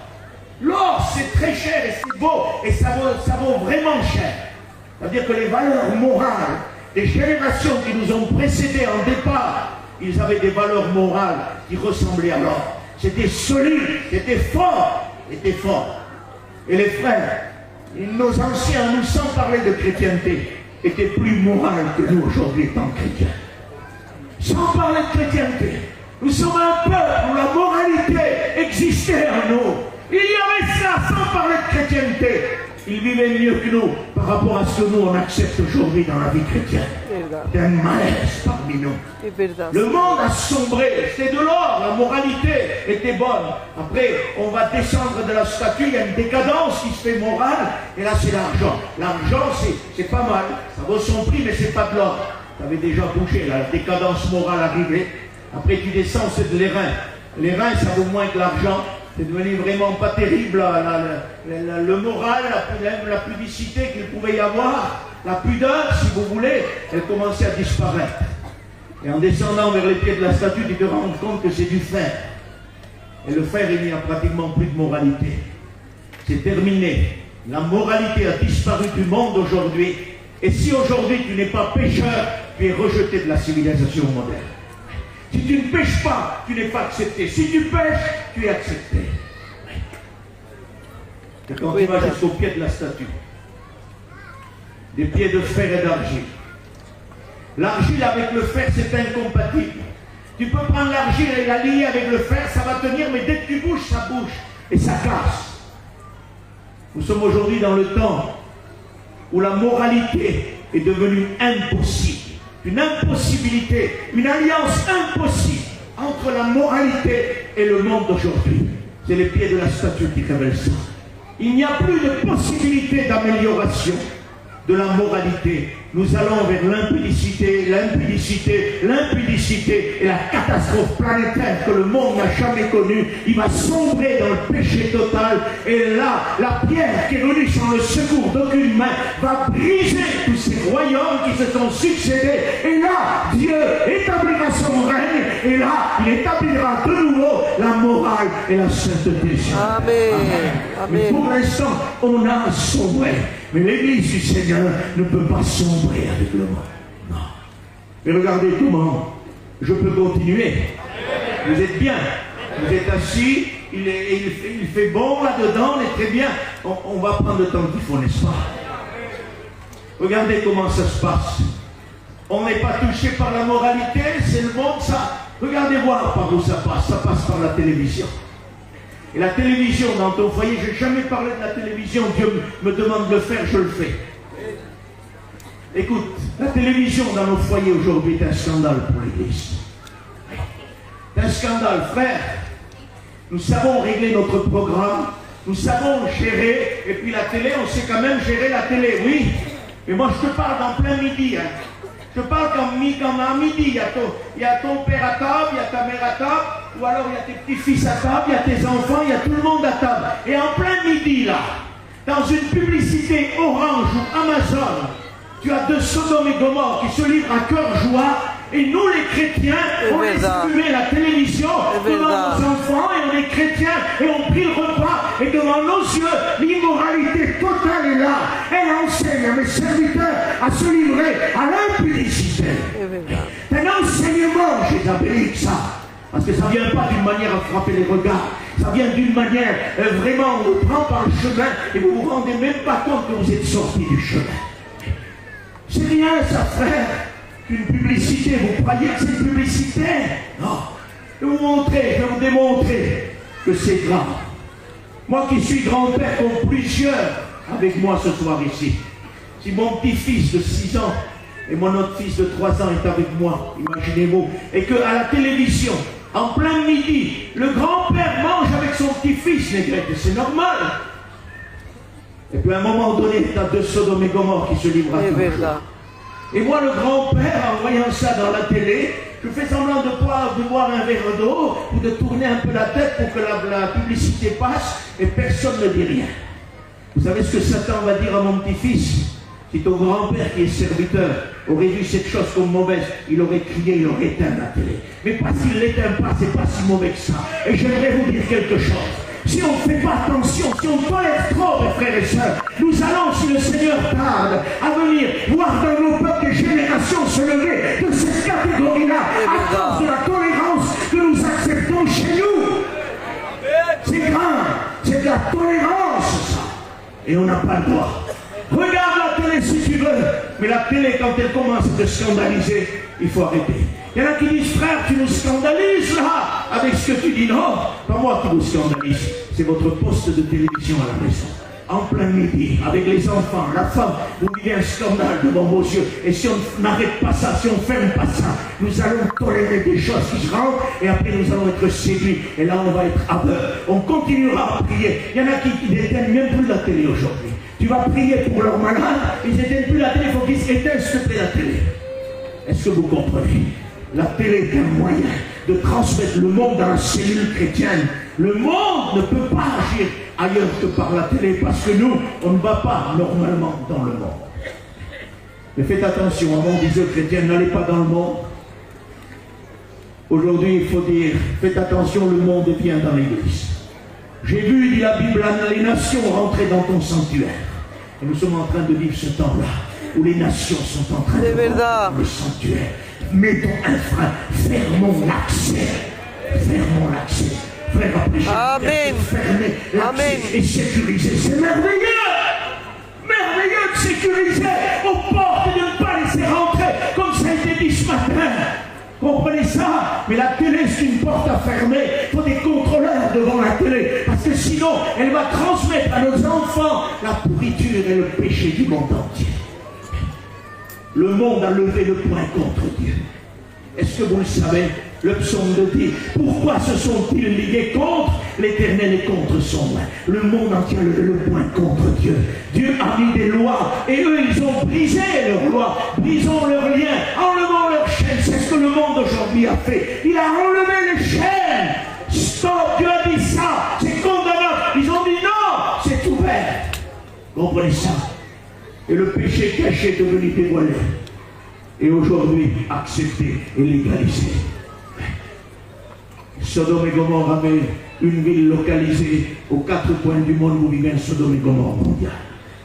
L'or, c'est très cher et c'est beau, et ça vaut vraiment cher. C'est-à-dire que les valeurs morales des générations qui nous ont précédés en départ, ils avaient des valeurs morales qui ressemblaient à l'or. C'était solide, c'était fort, Et les frères, nos anciens, nous sans parler de chrétienté, étaient plus morales que nous aujourd'hui étant chrétiens. Sans parler de chrétienté, nous sommes un peuple où la moralité existait en nous. Il y avait ça sans parler de chrétienté. Ils vivaient mieux que nous par rapport à ce que nous on accepte aujourd'hui dans la vie chrétienne. C'est un malaise parmi nous. Le monde a sombré, c'est de l'or, la moralité était bonne. Après, on va descendre de la statue, il y a une décadence qui se fait morale, et là c'est l'argent. L'argent, c'est pas mal, ça vaut son prix, mais c'est pas de l'or. Ça avait déjà bougé, la décadence morale arrivée. Après tu descends, c'est de l'airain. Les reins, ça vaut moins que l'argent. C'est devenu vraiment pas terrible, le moral, la pudicité qu'il pouvait y avoir, la pudeur, si vous voulez, elle commençait à disparaître. Et en descendant vers les pieds de la statue, tu te rends compte que c'est du fer. Et le fer, il n'y a pratiquement plus de moralité. C'est terminé. La moralité a disparu du monde aujourd'hui. Et si aujourd'hui tu n'es pas pécheur, tu es rejeté de la civilisation moderne. Si tu ne pêches pas, tu n'es pas accepté. Si tu pêches, tu es accepté. Et quand tu vas jusqu'au pied de la statue, des pieds de fer et d'argile. L'argile avec le fer, c'est incompatible. Tu peux prendre l'argile et la lier avec le fer, ça va tenir, mais dès que tu bouges, ça bouge. Et ça casse. Nous sommes aujourd'hui dans le temps où la moralité est devenue impossible. Une impossibilité, une alliance impossible entre la moralité et le monde d'aujourd'hui. C'est les pieds de la statue qui révèlent ça. Il n'y a plus de possibilité d'amélioration de la moralité. Nous allons vers l'impudicité, l'impudicité, l'impudicité et la catastrophe planétaire que le monde n'a jamais connue. Il va sombrer dans le péché total. Et là, la pierre qui est venue sans le secours d'aucune main va briser tous ces royaumes qui se sont succédés. Et là, Dieu établira son règne. Et là, il établira de nouveau la morale et la sainteté. Amen. Amen. Mais pour l'instant, on a sombré. Mais l'Église du Seigneur ne peut pas sombrer avec le monde. Non. Mais regardez comment je peux continuer. Vous êtes bien. Vous êtes assis. Il fait bon là-dedans. On est très bien. On va prendre le temps qu'il faut, n'est-ce pas? Regardez comment ça se passe. On n'est pas touché par la moralité. C'est le monde, ça. Regardez voir par où ça passe. Ça passe par la télévision. Et la télévision dans ton foyer, je n'ai jamais parlé de la télévision, Dieu me demande de le faire, je le fais. Écoute, la télévision dans nos foyers aujourd'hui est un scandale pour l'Église. C'est un scandale, frère. Nous savons régler notre programme, nous savons gérer, et puis la télé, on sait quand même gérer la télé, oui. Mais moi, je te parle en plein midi. Hein. Je te parle qu'en midi, il y a ton père à table, il y a ta mère à table, ou alors il y a tes petits-fils à table, il y a tes enfants, il y a tout le monde à table. Et en plein midi, là, dans une publicité Orange ou Amazon, tu as de Sodome et Gomorrhe qui se livrent à cœur joie. Et nous, les chrétiens, on laisse allumer la télévision devant nos enfants et on est chrétiens et on prie le repas et devant nos yeux, l'immoralité totale est là. Elle enseigne à mes serviteurs à se livrer à l'impudicité. C'est un enseignement, Jézabélique, ça. Parce que ça ne vient pas d'une manière à frapper les regards. Ça vient d'une manière, vraiment, on vous prend par le chemin et vous ne vous rendez même pas compte que vous êtes sortis du chemin. C'est rien, ça, frère. Une publicité, vous croyez que c'est une publicité? Non. Je vais vous démontrer que c'est grave. Moi qui suis grand-père comme plusieurs avec moi ce soir ici. Si mon petit-fils de 6 ans et mon autre fils de 3 ans est avec moi, imaginez-vous, et qu'à la télévision, en plein midi, le grand-père mange avec son petit-fils, Négrette, c'est normal. Et puis à un moment donné, tu as 2 Sodome et Gomorrhe qui se livrent à toi. Et moi, le grand-père, en voyant ça dans la télé, je fais semblant de boire un verre d'eau ou de tourner un peu la tête pour que la publicité passe et personne ne dit rien. Vous savez ce que Satan va dire à mon petit-fils? Si ton grand-père qui est serviteur aurait vu cette chose comme mauvaise, il aurait crié, il aurait éteint la télé. Mais pas s'il ne l'éteint pas, c'est pas si mauvais que ça. Et j'aimerais vous dire quelque chose. Si on ne fait pas attention, si on tolère trop, mes frères et sœurs, nous allons, si le Seigneur tarde, à venir voir dans nos peuples des générations se lever de cette catégorie-là, à cause de la tolérance que nous acceptons chez nous. C'est grave, c'est de la tolérance, ça. Et on n'a pas le droit. Regarde la télé si tu veux, mais la télé, quand elle commence à te scandaliser, il faut arrêter. Il y en a qui disent, frère, tu nous scandalises là, avec ce que tu dis. Non, pas moi qui vous scandalise, c'est votre poste de télévision à la maison. En plein midi, avec les enfants, la femme, vous vivez un scandale devant vos yeux. Et si on n'arrête pas ça, si on ne ferme pas ça, nous allons tolérer des choses qui se rentrent et après nous allons être séduits. Et là, on va être aveugles. On continuera à prier. Il y en a qui n'éteignent même plus la télé aujourd'hui. Tu vas prier pour leurs malades, ils n'éteignent plus la télé, il faut qu'ils éteignent s'il te plaît la télé. Est-ce que vous comprenez? La télé est un moyen de transmettre le monde dans la cellule chrétienne. Le monde ne peut pas agir ailleurs que par la télé parce que nous, on ne va pas normalement dans le monde. Mais faites attention, avant on disait aux chrétiens, n'allez pas dans le monde. Aujourd'hui, il faut dire, faites attention, le monde vient dans l'église. J'ai vu, dit la Bible, les nations rentrer dans ton sanctuaire. Et nous sommes en train de vivre ce temps-là, où les nations sont en train de rentrer dans le sanctuaire. Mettons un frein, fermons l'accès. Fermons l'accès. Frère, après, fermer l'accès et sécuriser. C'est merveilleux! Merveilleux de sécuriser aux portes et de ne pas laisser rentrer, comme ça a été dit ce matin. Comprenez ça? Mais la télé, c'est une porte à fermer. Il faut des contrôleurs devant la télé. Parce que sinon, elle va transmettre à nos enfants la pourriture et le péché du monde entier. Le monde a levé le poing contre Dieu. Est-ce que vous le savez? Le psaume de dit, pourquoi se sont-ils liés contre l'Éternel et contre son roi? Le monde entier a levé le poing contre Dieu. Dieu a mis des lois et eux, ils ont brisé leurs lois, brisons leurs liens, enlevons leurs chaînes. C'est ce que le monde aujourd'hui a fait. Il a enlevé les chaînes. Stop, Dieu a dit ça, c'est condamnable. Ils ont dit non, c'est ouvert. Comprenez ça? Et le péché caché est devenu dévoilé. Et aujourd'hui, accepté et légalisé. Sodome et Gomorrhe avait une ville localisée aux 4 coins du monde. Vous vivez un Sodome et Gomorrhe mondial.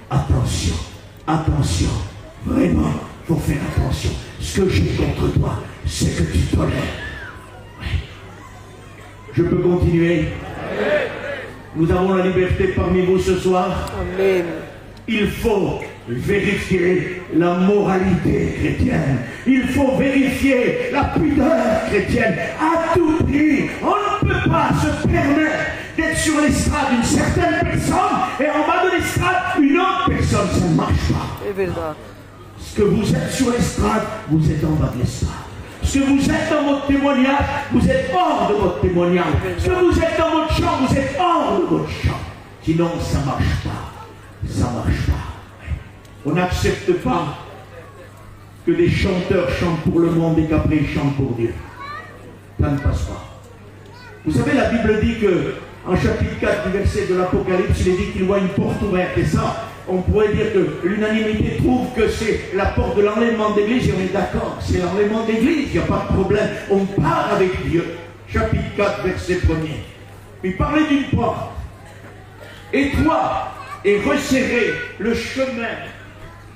Attention, attention. Vraiment, il faut faire attention. Ce que j'ai contre toi, c'est que tu tolères. Je peux continuer? Nous avons la liberté parmi vous ce soir. Amen. Il faut vérifier la moralité chrétienne. Il faut vérifier la pudeur chrétienne à tout prix. On ne peut pas se permettre d'être sur l'estrade d'une certaine personne et en bas de l'estrade une autre personne. Ça ne marche pas. Ce que vous êtes sur l'estrade, vous êtes en bas de l'estrade. Ce que vous êtes dans votre témoignage, vous êtes hors de votre témoignage. Ce que vous êtes dans votre chant, vous êtes hors de votre chant. Sinon, ça ne marche pas. Ça ne marche pas. On n'accepte pas que des chanteurs chantent pour le monde et qu'après ils chantent pour Dieu. Ça ne passe pas. Vous savez, la Bible dit que, en chapitre 4 du verset de l'Apocalypse, il est dit qu'il voit une porte ouverte. Et ça, on pourrait dire que l'unanimité trouve que c'est la porte de l'enlèvement d'église. Et on est d'accord, c'est l'enlèvement d'église, il n'y a pas de problème. On part avec Dieu. Chapitre 4, verset 1er. Il parlait d'une porte. Étroit et resserré le chemin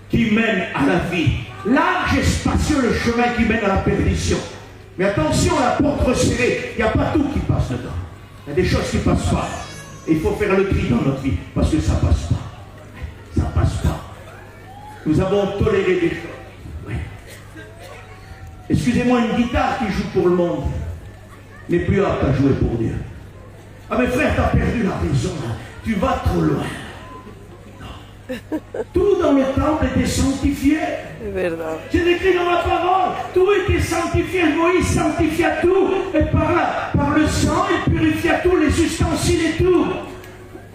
qui mène à la vie. Large et spacieux le chemin qui mène à la perdition. Mais attention, la porte resserrée, il n'y a pas tout qui passe dedans. Il y a des choses qui ne passent pas. Et il faut faire le tri dans notre vie, parce que ça ne passe pas. Ça ne passe pas. Nous avons toléré des choses. Oui. Excusez-moi, une guitare qui joue pour le monde n'est plus apte à jouer pour Dieu. Ah mais frère, tu as perdu la raison. Tu vas trop loin. Tout dans le temple était sanctifié. C'est écrit dans la parole. Tout était sanctifié. Moïse sanctifia tout. Et par le sang, il purifia tout, les ustensiles et tout.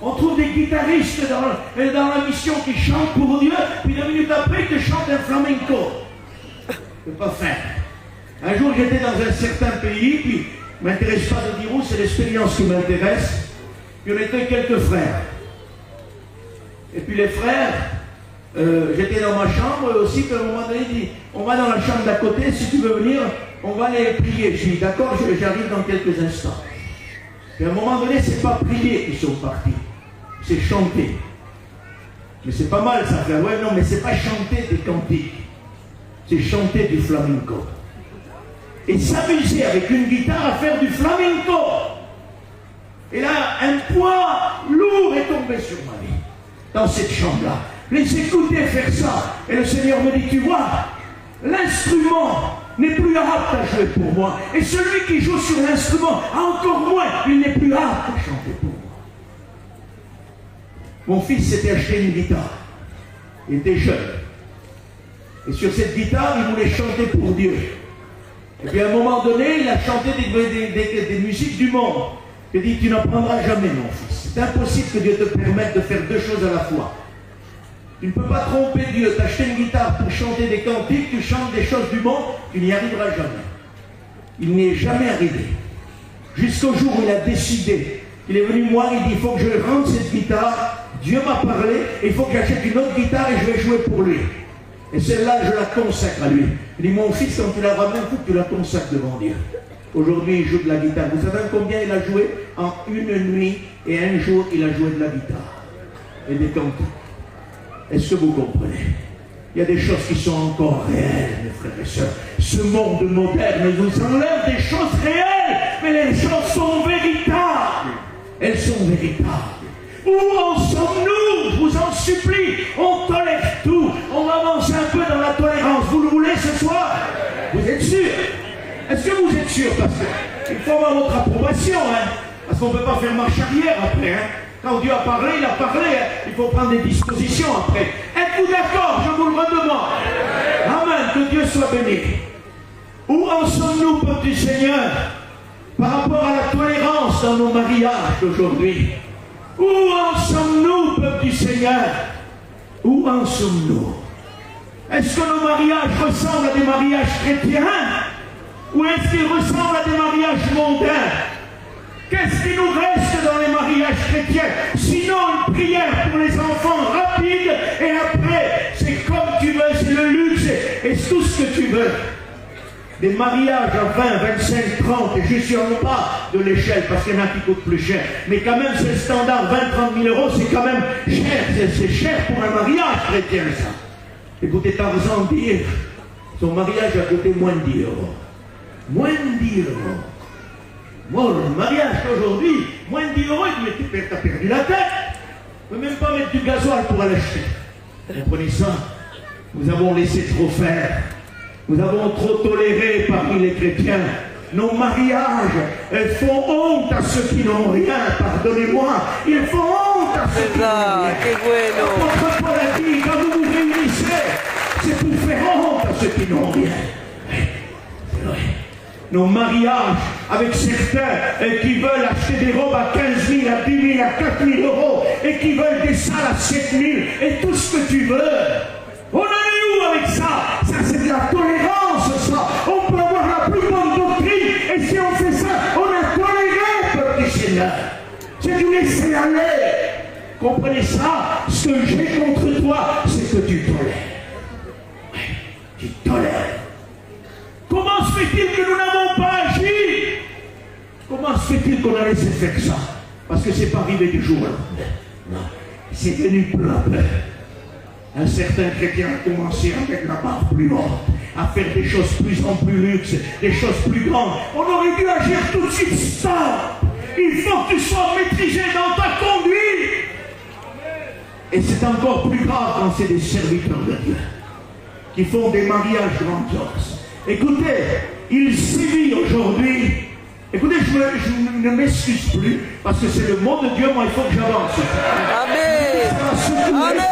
On trouve des guitaristes dans la mission qui chantent pour Dieu, puis 2 minutes après, ils te chantent un flamenco. C'est pas faire. Un jour, j'étais dans un certain pays, puis il ne m'intéresse pas de dire où, c'est l'expérience qui m'intéresse. Puis on était quelques frères. Et puis les frères, j'étais dans ma chambre aussi, puis à un moment donné, il dit, on va dans la chambre d'à côté, si tu veux venir, on va aller prier. Je dis, d'accord, j'arrive dans quelques instants. Et à un moment donné, c'est pas prier qu'ils sont partis, c'est chanter. Mais c'est pas mal ça, frère. Ouais, non, mais c'est pas chanter des cantiques, c'est chanter du flamenco. Et s'amuser avec une guitare à faire du flamenco. Et là, un poids lourd est tombé sur ma vie. Dans cette chambre-là. Les écouter faire ça. Et le Seigneur me dit, tu vois, l'instrument n'est plus apte à jouer pour moi. Et celui qui joue sur l'instrument, encore moins, il n'est plus apte à chanter pour moi. Mon fils s'était acheté une guitare. Il était jeune. Et sur cette guitare, il voulait chanter pour Dieu. Et puis à un moment donné, il a chanté des musiques du monde. Il dit, tu n'apprendras jamais, mon fils. C'est impossible que Dieu te permette de faire 2 choses à la fois. Tu ne peux pas tromper Dieu. T'acheter une guitare pour chanter des cantiques, tu chantes des choses du monde, tu n'y arriveras jamais. Il n'y est jamais arrivé. Jusqu'au jour où il a décidé. Il est venu me voir, il dit, il faut que je rende cette guitare. Dieu m'a parlé, et il faut que j'achète une autre guitare et je vais jouer pour lui. Et celle-là, je la consacre à lui. Il dit, mon fils, quand tu la ramènes, il faut que tu la consacres devant Dieu. Aujourd'hui, il joue de la guitare. Vous savez combien il a joué? En une nuit et un jour, il a joué de la guitare. Et des cantiques. Est-ce que vous comprenez? Il y a des choses qui sont encore réelles, mes frères et sœurs. Ce monde moderne nous enlève des choses réelles, mais les choses sont véritables. Elles sont véritables. Où en sommes-nous? Je vous en supplie. On tolère tout. On va avancer un peu dans la tolérance. Vous le voulez ce soir? Vous êtes sûr? Est-ce que vous êtes sûr, pasteur? Il faut avoir votre approbation, hein? Parce qu'on ne peut pas faire marche arrière après, hein? Quand Dieu a parlé, il a parlé, hein? Il faut prendre des dispositions après. Êtes-vous d'accord? Je vous le redemande. Amen, que Dieu soit béni. Où en sommes-nous, peuple du Seigneur, par rapport à la tolérance dans nos mariages d'aujourd'hui? Où en sommes-nous, peuple du Seigneur? Où en sommes-nous? Est-ce que nos mariages ressemblent à des mariages chrétiens? Ou est-ce qu'ils ressemblent à des mariages mondains? Qu'est-ce qui nous reste dans les mariages chrétiens? Sinon une prière pour les enfants rapide, et après, c'est comme tu veux, c'est le luxe, et c'est tout ce que tu veux. Des mariages à 20, 25, 30, et je suis en bas de l'échelle, parce qu'il y en a qui coûtent plus cher. Mais quand même, c'est le standard, 20, 30 000 euros, c'est quand même cher. C'est cher pour un mariage chrétien, ça. Écoutez, Tarzan dire, son mariage a coûté moins de 10 euros. Moins de 10 euros. Moi, le mariage d'aujourd'hui, moins de 10 euros, il dit, mais t'as perdu la tête. On ne peut même pas mettre du gasoil pour aller acheter. Vous comprenez ça? Nous avons laissé trop faire. Nous avons trop toléré parmi les chrétiens. Nos mariages font honte à ceux qui n'ont rien, pardonnez-moi. Ils font honte à ceux qui n'ont rien. L'apôtre Paul a dit, quand vous vous réunissez, c'est pour faire honte à ceux qui n'ont rien. C'est vrai. Nos mariages avec certains qui veulent acheter des robes à 15 000, à 10 000, à 4 000 euros et qui veulent des salles à 7 000 et tout ce que tu veux. nous laisser aller. Comprenez ça? Ce que j'ai contre toi, c'est que tu tolères. Oui, tu tolères. Comment se fait-il que nous n'avons pas agi? Comment se fait-il qu'on a laissé faire ça? Parce que c'est pas arrivé du jour au lendemain. Non, c'est venu peu à peu. Un certain chrétien a commencé avec la barre plus haute, à faire des choses plus en plus luxe, des choses plus grandes. On aurait dû agir tout de suite. Stop! Il faut que tu sois maîtrisé dans ta conduite. Et c'est encore plus grave quand c'est des serviteurs de Dieu qui font des mariages grandioses. Écoutez, il sévit aujourd'hui. Écoutez, je ne m'excuse plus parce que c'est le mot de Dieu. Moi, il faut que j'avance. Amen. Amen.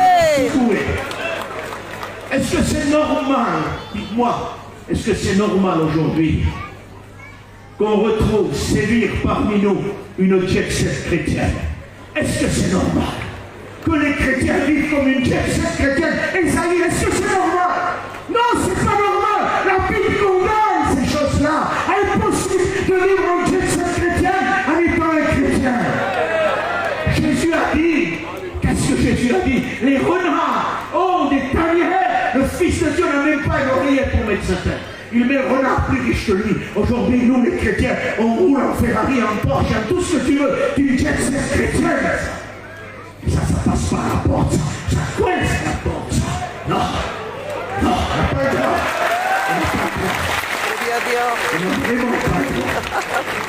Est-ce que c'est normal? Dites-moi, est-ce que c'est normal aujourd'hui qu'on retrouve sévir parmi nous une jet-set chrétienne? Est-ce que c'est normal que les chrétiens vivent comme une jet-set chrétienne? Et ça dit, est-ce que c'est normal? Non, c'est pas normal. La Bible condamne ces choses-là. Impossible de vivre en jet-set chrétienne en étant un chrétien. Jésus a dit, qu'est-ce que Jésus a dit? Les renards ont des tanières. Le Fils de Dieu n'a même pas une oreillette pour mettre sa tête. Il met le renard plus riche que lui. Aujourd'hui, nous les chrétiens, on roule en Ferrari, en Porsche, en tout ce que tu veux. Tu dis que c'est chrétien. Et ça passe pas à la porte, ça coince à la porte, ça. Non, non, on n'a pas le droit. On n'a pas le droit. On n'a vraiment pas le droit.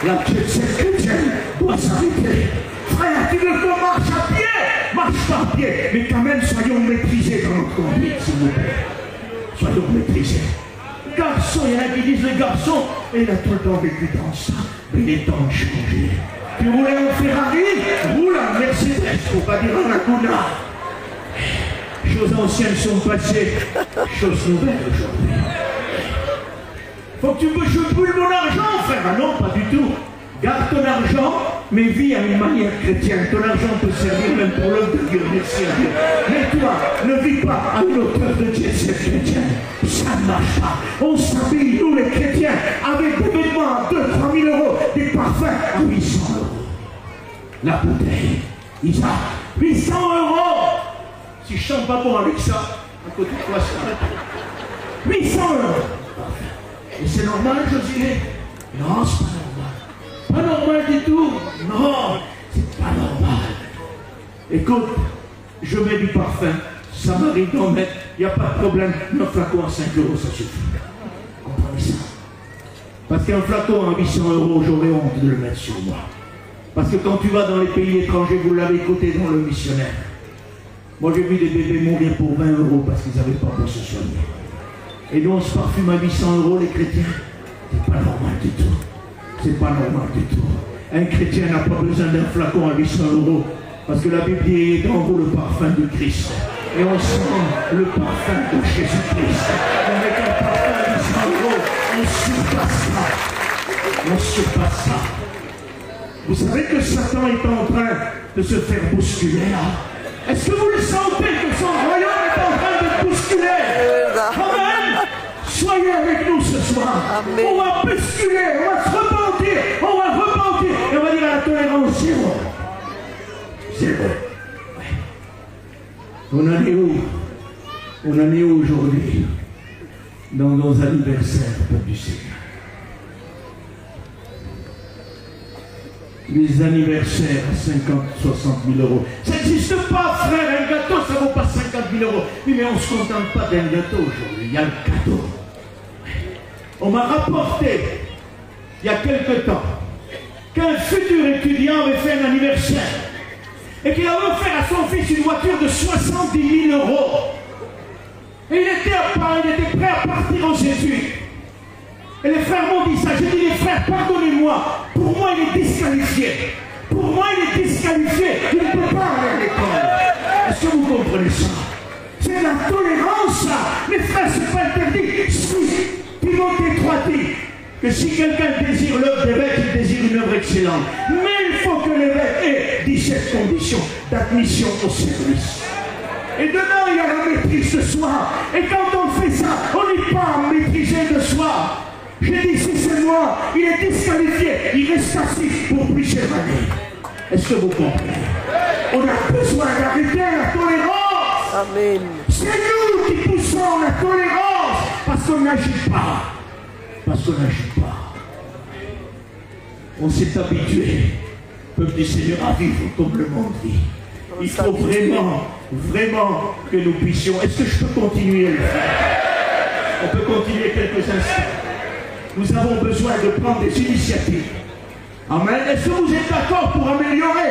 La chrétienne doit s'arrêter. Frère, tu veux qu'on marche à pied? Marche pas à pied, mais quand même soyons maîtrisés dans notre conduite, s'il vous plaît. Soyons maîtrisés. Garçon, il y en a qui disent le garçon, et il a tout le temps vécu dans ça, mais il est temps de changer. Tu roulais en Ferrari, roule en Mercedes, faut pas dire en Laguna. Choses anciennes sont passées, choses nouvelles aujourd'hui. Faut que je brûle mon argent, frère. Ah non, pas du tout. Garde ton argent, mais vis à une manière chrétienne. Ton argent peut servir même pour l'œuvre de Dieu. Merci à Dieu. Mais toi, ne vis pas à une hauteur de jet-set chrétienne. Ça ne marche pas. On s'habille, nous les chrétiens, avec des vêtements à 2 000 à 3 000 euros, des parfums à 800 euros. La bouteille, Isa, 800 euros. Si je chante pas bon avec ça, à côté de toi, ça 800 euros. Et c'est normal, Josiane? Non, c'est pas normal. Pas normal du tout. Non, c'est pas normal. Écoute, je mets du parfum. Ça m'arrive d'en mettre. Il n'y a pas de problème. Un flacon à 5 euros, ça suffit. Comprenez ça? Parce qu'un flacon à 800 euros, j'aurais honte de le mettre sur moi. Parce que quand tu vas dans les pays étrangers, vous l'avez écouté dans le missionnaire. Moi, j'ai vu des bébés mourir pour 20 euros parce qu'ils n'avaient pas pour se soigner. Et nous, on se parfume à 800 euros, les chrétiens. C'est pas normal du tout. C'est pas normal du tout. Un chrétien n'a pas besoin d'un flacon à 800 euros parce que la Bible dit dans vous le parfum de Christ. Et on sent le parfum de Jésus-Christ. Avec un parfum à 800 euros, on surpasse ça. On surpasse ça. Vous savez que Satan est en train de se faire bousculer là? Est-ce que vous le sentez que son royaume est en train de bousculer? Amen. Soyez avec nous ce soir. Amen. On va bousculer, on va se repentir, et on va dire à la tolérance zéro. Zéro. Ouais. On en est où? On en est où aujourd'hui? Dans nos anniversaires, peuple du Seigneur. Les anniversaires à 50, 60 000 euros. Ça n'existe pas, frère. Un gâteau, ça ne vaut pas 50 000 euros. Oui, mais on ne se contente pas d'un gâteau aujourd'hui. Il y a le cadeau. On m'a rapporté, il y a quelque temps, qu'un futur étudiant avait fait un anniversaire et qu'il avait offert à son fils une voiture de 70 000 euros. Et il était prêt à partir aux études. Et les frères m'ont dit ça. J'ai dit, les frères, pardonnez-moi. Pour moi, il est disqualifié. Pour moi, il est disqualifié. Il ne peut pas aller à l'école. Est-ce que vous comprenez ça? C'est la tolérance, ça. Les frères, c'est pas interdit. Si Timothée 3 dit que si quelqu'un désire l'œuvre d'évêque, il désire une œuvre excellente. Mais il faut que l'évêque ait 17 conditions d'admission au service. Et dedans, il y a la maîtrise de soi. Et quand on fait ça, on n'est pas maîtrisé de soi. J'ai dit, si c'est moi, il est disqualifié, il reste assis pour plusieurs années. Est-ce que vous comprenez? On a besoin d'arrêter la tolérance. Amen. C'est nous qui poussons la tolérance parce qu'on n'agit pas. Parce qu'on n'agit pas. On s'est habitué, peuple du Seigneur, à vivre comme le monde vit. Il faut vraiment que nous puissions. Est-ce que je peux continuer, le frère? On peut continuer quelques instants. Nous avons besoin de prendre des initiatives. Amen. Est-ce que vous êtes d'accord pour améliorer?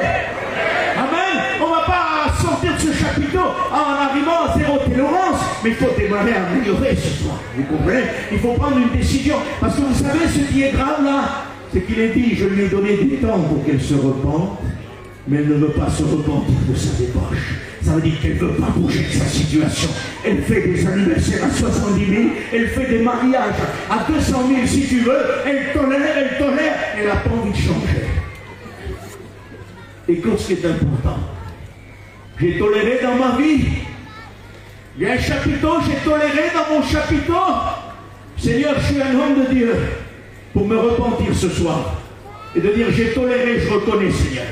Amen. On ne va pas sortir de ce chapitre en arrivant à zéro tolérance, mais il faut démarrer à améliorer ce soir. Vous comprenez? Il faut prendre une décision. Parce que vous savez, ce qui est grave là, c'est qu'il est dit, je lui ai donné du temps pour qu'elle se repente, mais elle ne veut pas se repentir de sa débauche. Ça veut dire qu'elle ne veut pas bouger de sa situation. Elle fait des anniversaires à 70 000, elle fait des mariages à 200 000 si tu veux, elle tolère, elle n'a pas envie de changer. Écoute ce qui est important. J'ai toléré dans ma vie. Il y a un chapiteau, j'ai toléré dans mon chapiteau. Seigneur, je suis un homme de Dieu pour me repentir ce soir et de dire j'ai toléré, je reconnais, Seigneur.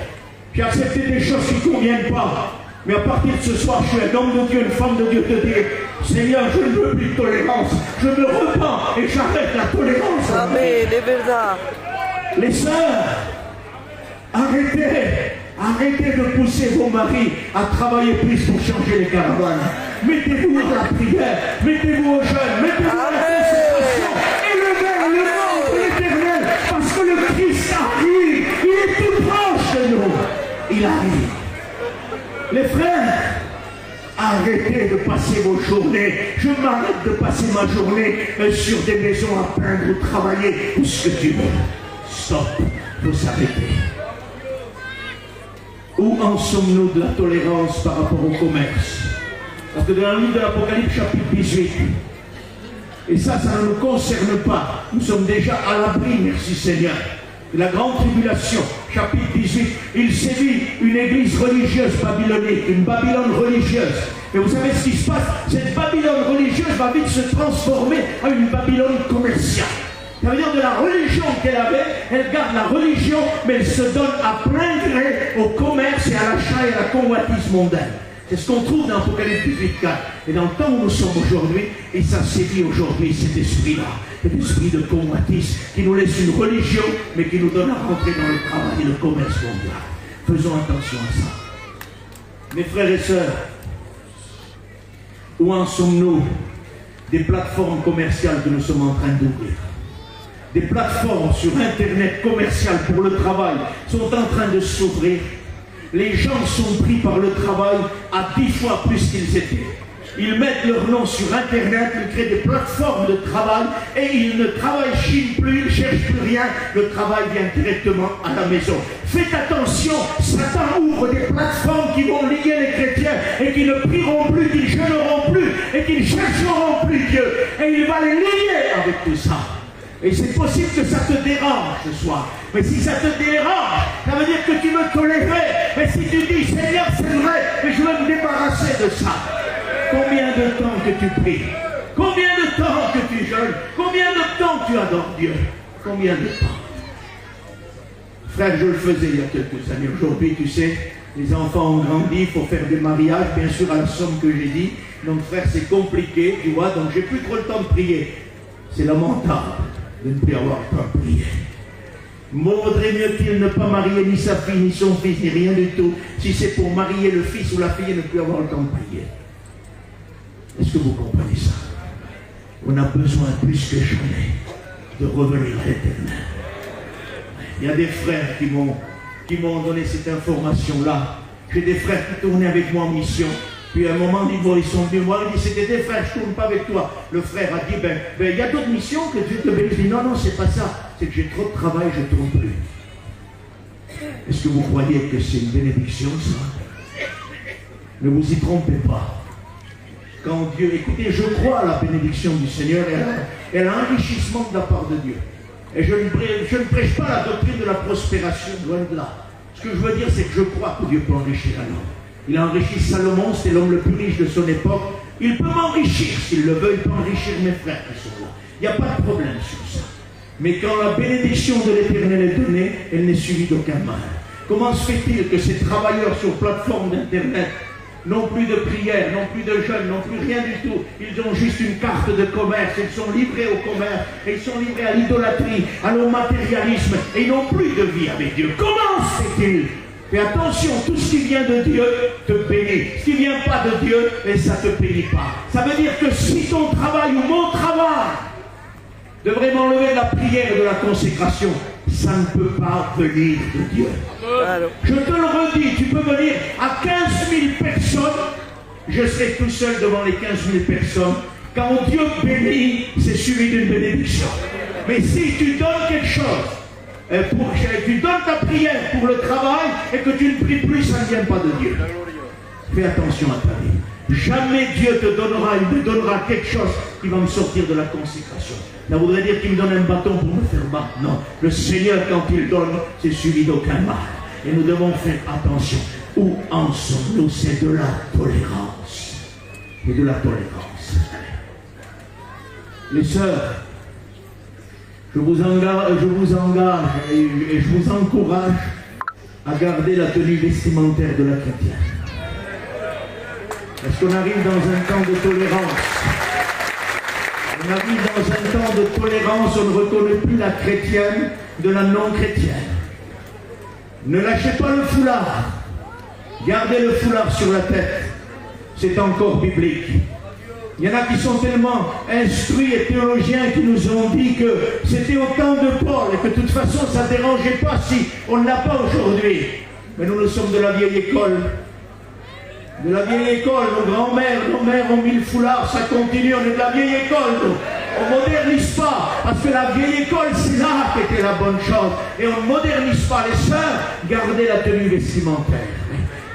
J'ai accepté des choses qui ne conviennent pas. Mais à partir de ce soir, je suis un homme de Dieu, une femme de Dieu, de dire Seigneur, je ne veux plus de tolérance. Je me repens et j'arrête la tolérance. Amen, c'est verdad. Les sœurs, arrêtez de pousser vos maris à travailler plus pour changer les caravanes. Mettez-vous à la prière, mettez-vous au jeûne, mettez-vous à la consécration. Élevez le nom de l'Éternel, parce que le Christ arrive. Il est tout proche de nous. Il arrive. Les frères, arrêtez de passer vos journées. Je m'arrête de passer ma journée sur des maisons à peindre ou travailler ou ce que tu veux. Stop, il faut s'arrêter. Où en sommes-nous de la tolérance par rapport au commerce? Parce que dans le livre de l'Apocalypse chapitre 18, et ça ne nous concerne pas. Nous sommes déjà à l'abri, merci Seigneur. La grande tribulation, chapitre 18, il sévit une église religieuse babylonique, une Babylone religieuse. Et vous savez ce qui se passe? Cette Babylone religieuse va vite se transformer en une Babylone commerciale. Ça veut dire de la religion qu'elle avait, elle garde la religion, mais elle se donne à plein gré au commerce et à l'achat et à la convoitise mondaine. C'est ce qu'on trouve dans Apocalypse 18:4. Et dans le temps où nous sommes aujourd'hui, et ça sévit aujourd'hui, cet esprit-là, cet esprit de convoitise qui nous laisse une religion, mais qui nous donne à rentrer dans le travail et le commerce mondial. Faisons attention à ça. Mes frères et sœurs, où en sommes-nous des plateformes commerciales que nous sommes en train d'ouvrir? Des plateformes sur Internet commerciales pour le travail sont en train de s'ouvrir. Les gens sont pris par le travail à 10 fois plus qu'ils étaient. Ils mettent leur nom sur Internet, ils créent des plateformes de travail et ils ne travaillent plus, ils ne cherchent plus rien. Le travail vient directement à la maison. Faites attention, Satan ouvre des plateformes qui vont lier les chrétiens et qui ne prieront plus, qui ne jeûneront plus et qui ne chercheront plus Dieu. Et il va les lier avec tout ça. Et c'est possible que ça te dérange ce soir. Mais si ça te dérange, ça veut dire que tu me tolérais. Mais si tu dis, Seigneur, c'est vrai, mais je veux me débarrasser de ça. Combien de temps que tu pries? Combien de temps que tu jeûnes? Combien de temps tu adores Dieu? Combien de temps? Frère, je le faisais il y a quelques années. Aujourd'hui, tu sais, les enfants ont grandi, il faut faire des mariages, bien sûr, à la somme que j'ai dit. Donc, frère, c'est compliqué, tu vois, donc j'ai plus trop le temps de prier. C'est lamentable de ne plus avoir le temps de prier. Vaudrait mieux-t-il ne pas marier ni sa fille, ni son fils, ni rien du tout, si c'est pour marier le fils ou la fille et ne plus avoir le temps de prier. Est-ce que vous comprenez ça? On a besoin plus que jamais de revenir à l'Éternel. Il y a des frères qui m'ont donné cette information-là. J'ai des frères qui tournaient avec moi en mission. Puis à un moment, ils sont venus voir, ils disent, c'était des frères, je ne tourne pas avec toi. Le frère a dit, il y a d'autres missions que Dieu te bénisse. Je dis, non, c'est pas ça. C'est que j'ai trop de travail, je ne tourne plus. Est-ce que vous croyez que c'est une bénédiction, ça? Ne vous y trompez pas. Quand Dieu, écoutez, je crois à la bénédiction du Seigneur et à l'enrichissement de la part de Dieu. Et je ne prêche pas la doctrine de la prospération, loin de là. Ce que je veux dire, c'est que je crois que Dieu peut enrichir un homme. Il a enrichi Salomon, c'est l'homme le plus riche de son époque. Il peut m'enrichir s'il le veut, il peut enrichir mes frères qui sont là. Il n'y a pas de problème sur ça. Mais quand la bénédiction de l'Éternel est donnée, elle n'est suivie d'aucun mal. Comment se fait-il que ces travailleurs sur plateforme d'Internet n'ont plus de prière, n'ont plus de jeûne, n'ont plus rien du tout? Ils ont juste une carte de commerce, ils sont livrés au commerce, et ils sont livrés à l'idolâtrie, à au matérialisme, et ils n'ont plus de vie avec Dieu. Comment se fait-il? Fais attention, tout ce qui vient de Dieu te bénit. Ce qui ne vient pas de Dieu, et ça ne te bénit pas. Ça veut dire que si ton travail ou mon travail devrait m'enlever de la prière et de la consécration, ça ne peut pas venir de Dieu. Je te le redis, tu peux venir à 15 000 personnes, je serai tout seul devant les 15 000 personnes. Quand Dieu bénit, c'est suivi d'une bénédiction. Mais si tu donnes quelque chose, tu donnes ta prière pour le travail et que tu ne pries plus, ça ne vient pas de Dieu. Fais attention à ta vie. Jamais Dieu te donnera, il me donnera quelque chose qui va me sortir de la consécration. Ça voudrait dire qu'il me donne un bâton pour me faire battre. Non, le Seigneur, quand il donne, c'est suivi d'aucun mal. Et nous devons faire attention. Où en sommes-nous? C'est de la tolérance. C'est de la tolérance. Les sœurs, je vous engage et je vous encourage à garder la tenue vestimentaire de la chrétienne. Parce qu'on arrive dans un temps de tolérance. On arrive dans un temps de tolérance, on ne reconnaît plus la chrétienne de la non-chrétienne. Ne lâchez pas le foulard. Gardez le foulard sur la tête. C'est encore biblique. Il y en a qui sont tellement instruits et théologiens qui nous ont dit que c'était au temps de Paul et que de toute façon ça ne dérangeait pas si on ne l'a pas aujourd'hui. Mais nous sommes de la vieille école. De la vieille école, nos grands-mères, nos mères ont mis le foulard, ça continue, on est de la vieille école. On ne modernise pas, parce que la vieille école, c'est là qu'était la bonne chose. Et on ne modernise pas les sœurs, gardez la tenue vestimentaire.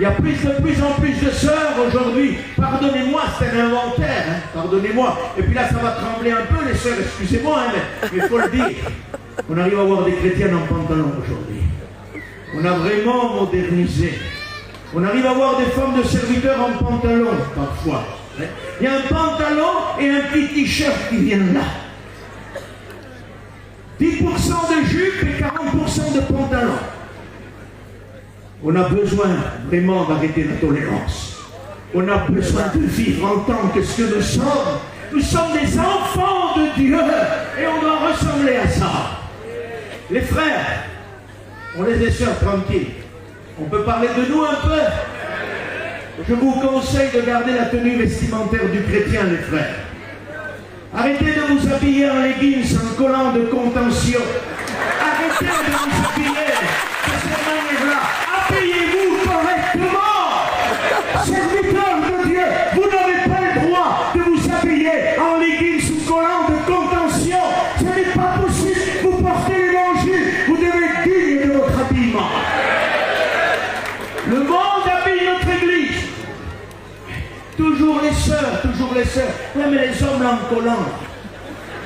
Il y a de plus en plus de sœurs aujourd'hui. Pardonnez-moi, c'est un inventaire. Hein, pardonnez-moi. Et puis là, ça va trembler un peu, les sœurs, excusez-moi, hein, mais il faut le dire. On arrive à voir des chrétiennes en pantalon aujourd'hui. On a vraiment modernisé. On arrive à voir des femmes de serviteurs en pantalon, parfois. Hein. Il y a un pantalon et un petit t-shirt qui viennent là. 10% de jupe et 40% de pantalon. On a besoin vraiment d'arrêter la tolérance. On a besoin de vivre en tant que ce que nous sommes. Nous sommes des enfants de Dieu et on doit ressembler à ça. Les frères, on laisse les sœurs tranquilles. On peut parler de nous un peu. Je vous conseille de garder la tenue vestimentaire du chrétien, les frères. Arrêtez de vous habiller en leggings, en collant de contention. Arrêtez de vous habiller de cette manière-là. Habillez-vous correctement. Serviteurs de Dieu, vous n'avez pas le droit de vous habiller en leggings ou collant de contention. Ce n'est pas possible. Vous portez l'évangile. Vous devez être digne de votre habillement. Le monde habille notre église. Toujours les sœurs, toujours les sœurs. Oui, mais les hommes là en collant.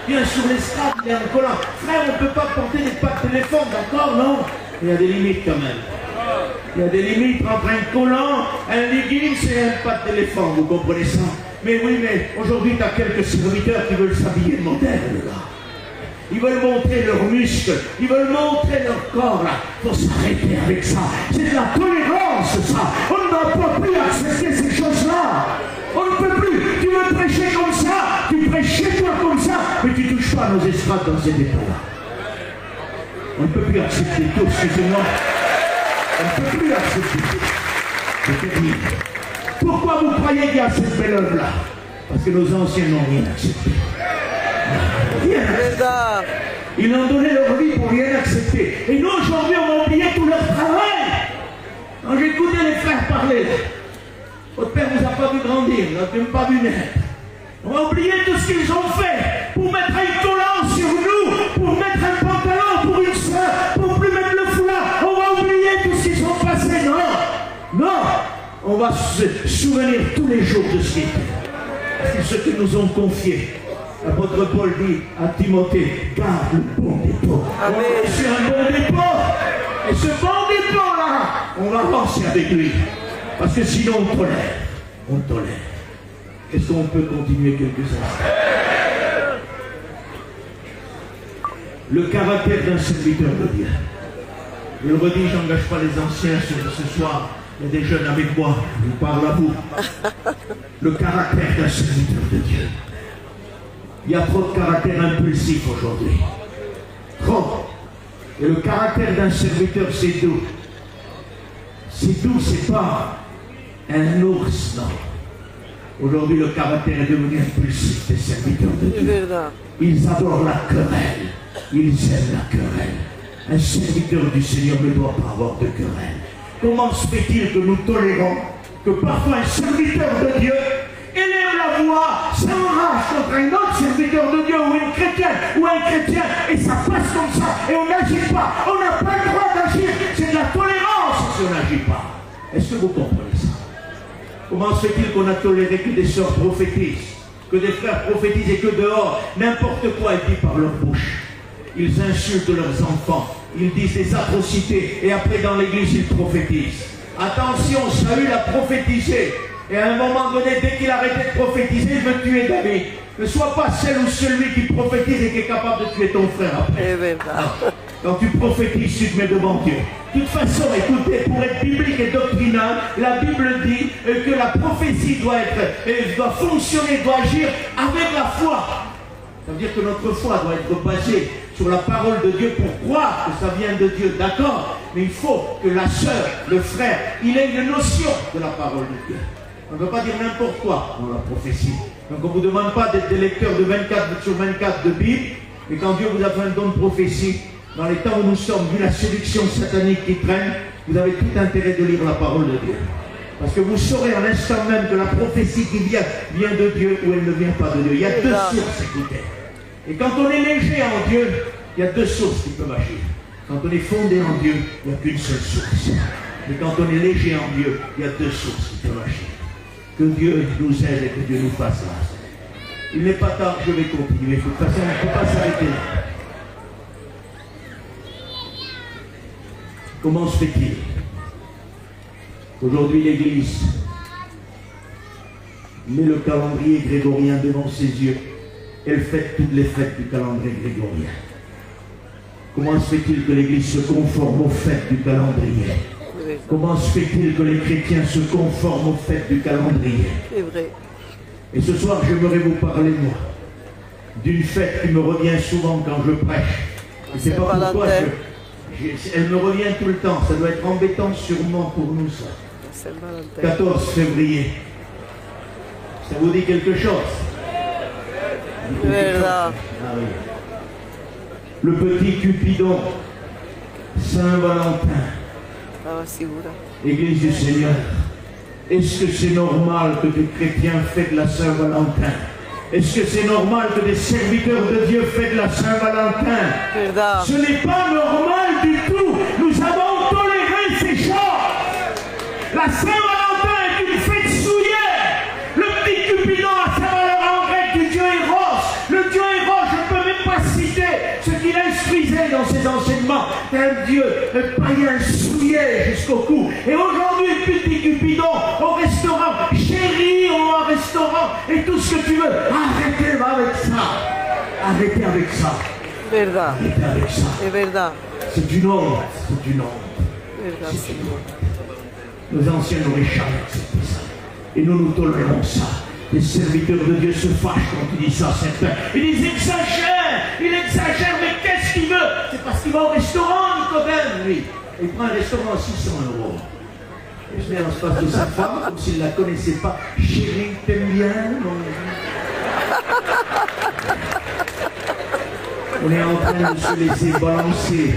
Bien sûr, les straps, il est en collant. Frère, on ne peut pas porter des pas de téléphone, d'accord, non? Il y a des limites quand même. Il y a des limites entre un collant, un leggings et un pas de téléphone, vous comprenez ça? Mais oui, mais aujourd'hui, tu as quelques serviteurs qui veulent s'habiller moderne, là. Ils veulent montrer leurs muscles, ils veulent montrer leur corps, là. Il faut s'arrêter avec ça. C'est de la tolérance, ça. On ne peut plus accepter ces choses-là. On ne peut plus. Tu veux prêcher comme ça, tu prêches chez toi comme ça, mais tu ne touches pas nos estrades dans cet état-là. On ne peut plus accepter tout, excusez-moi. On ne peut plus accepter tout. Je termine. Pourquoi vous croyez qu'il y a cette belle œuvre-là? Parce que nos anciens n'ont rien accepté. Ils ont donné leur vie pour rien accepter. Et nous, aujourd'hui, on a oublié tout leur travail. Quand j'écoutais les frères parler, votre père ne vous a pas vu grandir, il n'a même pas vu naître. On a oublié tout ce qu'ils ont fait pour mettre un collant sur nous, pour mettre un pantalon pour une soeur, pour plus mettre le foulard. On va oublier tout ce qu'ils ont passé. Non, non. On va se souvenir tous les jours de ce qui est. C'est ce qu'ils nous ont confié. L'apôtre Paul dit à Timothée, garde le bon dépôt. On est sur un bon dépôt. Et ce bon dépôt-là, on va avancer avec lui. Parce que sinon on tolère. On tolère. Est-ce qu'on peut continuer quelques instants? Le caractère d'un serviteur de Dieu. Je le redis, je n'engage pas les anciens ce soir. Il y a des jeunes avec moi, je vous parle à vous. Le caractère d'un serviteur de Dieu. Il y a trop de caractère impulsif aujourd'hui. Trop. Et le caractère d'un serviteur, c'est doux. C'est doux, c'est pas un ours, non. Aujourd'hui, le caractère est devenu impulsif des serviteurs de Dieu. Ils adorent la querelle. Ils aiment la querelle. Un serviteur du Seigneur ne doit pas avoir de querelle. Comment se fait-il que nous tolérons que parfois un serviteur de Dieu élève la voix, s'enrage contre un autre serviteur de Dieu ou une chrétienne ou un chrétien et ça passe comme ça et on n'agit pas, on n'a pas le droit d'agir, c'est de la tolérance si on n'agit pas. Est-ce que vous comprenez ça? Comment se fait-il qu'on a toléré que des sœurs prophétisent, que des frères prophétisent et que dehors, n'importe quoi est dit par leur bouche? Ils insultent leurs enfants, ils disent des atrocités et après dans l'église ils prophétisent. Attention, Saül a prophétisé. Et à un moment donné, dès qu'il arrêtait de prophétiser, il veut tuer David. Ne sois pas celle ou celui qui prophétise et qui est capable de tuer ton frère après. Quand tu prophétises, tu te mets devant Dieu. De toute façon, écoutez, pour être biblique et doctrinal, la Bible dit que la prophétie doit fonctionner, doit agir avec la foi. Ça veut dire que notre foi doit être basée sur la parole de Dieu pour croire que ça vient de Dieu, d'accord? Mais il faut que la sœur, le frère, il ait une notion de la parole de Dieu. On ne peut pas dire n'importe quoi dans la prophétie. Donc on ne vous demande pas d'être des lecteurs de 24 sur 24 de Bible, mais quand Dieu vous a fait un don de prophétie, dans les temps où nous sommes, vu la séduction satanique qui traîne, vous avez tout intérêt de lire la parole de Dieu. Parce que vous saurez en l'instant même que la prophétie qui vient de Dieu ou elle ne vient pas de Dieu. Il y a deux sources, écoutez. Et quand on est léger en Dieu, il y a deux sources qui peuvent agir. Quand on est fondé en Dieu, il n'y a qu'une seule source. Mais quand on est léger en Dieu, il y a deux sources qui peuvent agir. Que Dieu nous aide et que Dieu nous fasse grâce. Il n'est pas tard, je vais continuer. De toute façon, on ne peut pas s'arrêter là. Comment se fait-il qu'aujourd'hui l'Église met le calendrier grégorien devant ses yeux? Elle fête toutes les fêtes du calendrier grégorien. Comment se fait-il que l'Église se conforme aux fêtes du calendrier? Comment se fait-il que les chrétiens se conforment aux fêtes du calendrier? C'est vrai. Et ce soir, j'aimerais vous parler, moi, d'une fête qui me revient souvent quand je prêche. Et c'est pas pourquoi elle me revient tout le temps. Ça doit être embêtant sûrement pour nous, ça. 14 février. Ça vous dit quelque chose? Voilà. Ah oui. Le petit Cupidon, Saint-Valentin. Église du Seigneur, est-ce que c'est normal que des chrétiens fêtent la Saint-Valentin? Est-ce que c'est normal que des serviteurs de Dieu fêtent la Saint-Valentin? Ce n'est pas normal du tout. Nous avons toléré ces choses. La Saint-Valentin est une fête souillée. Le petit Cupidon a sa valeur en grec du dieu Eros. Le dieu Eros, je ne peux même pas citer ce qu'il instruisait dans ses enseignements. Un dieu païen souillé jusqu'au cou. Et aujourd'hui, le petit Cupidon au restaurant, chérie, on va au restaurant et tout ce que tu veux. Arrêtez avec ça. Arrêtez avec ça. Verdad. Arrêtez avec ça. Es verdad. C'est du nombre. C'est du nombre. Verdad, Señor. Nos anciens n'auraient jamais accepté ça. Et nous, nous tolérons ça. Les serviteurs de Dieu se fâchent quand tu dis ça, certains. Ils exagèrent. Il exagère, mais qu'est-ce qu'il veut? C'est parce qu'il va au restaurant, Nicodème, lui. Il prend un restaurant à 600 €. Il se met en face de sa femme, comme s'il ne la connaissait pas. Chérie, t'aimes bien? On est en train de se laisser balancer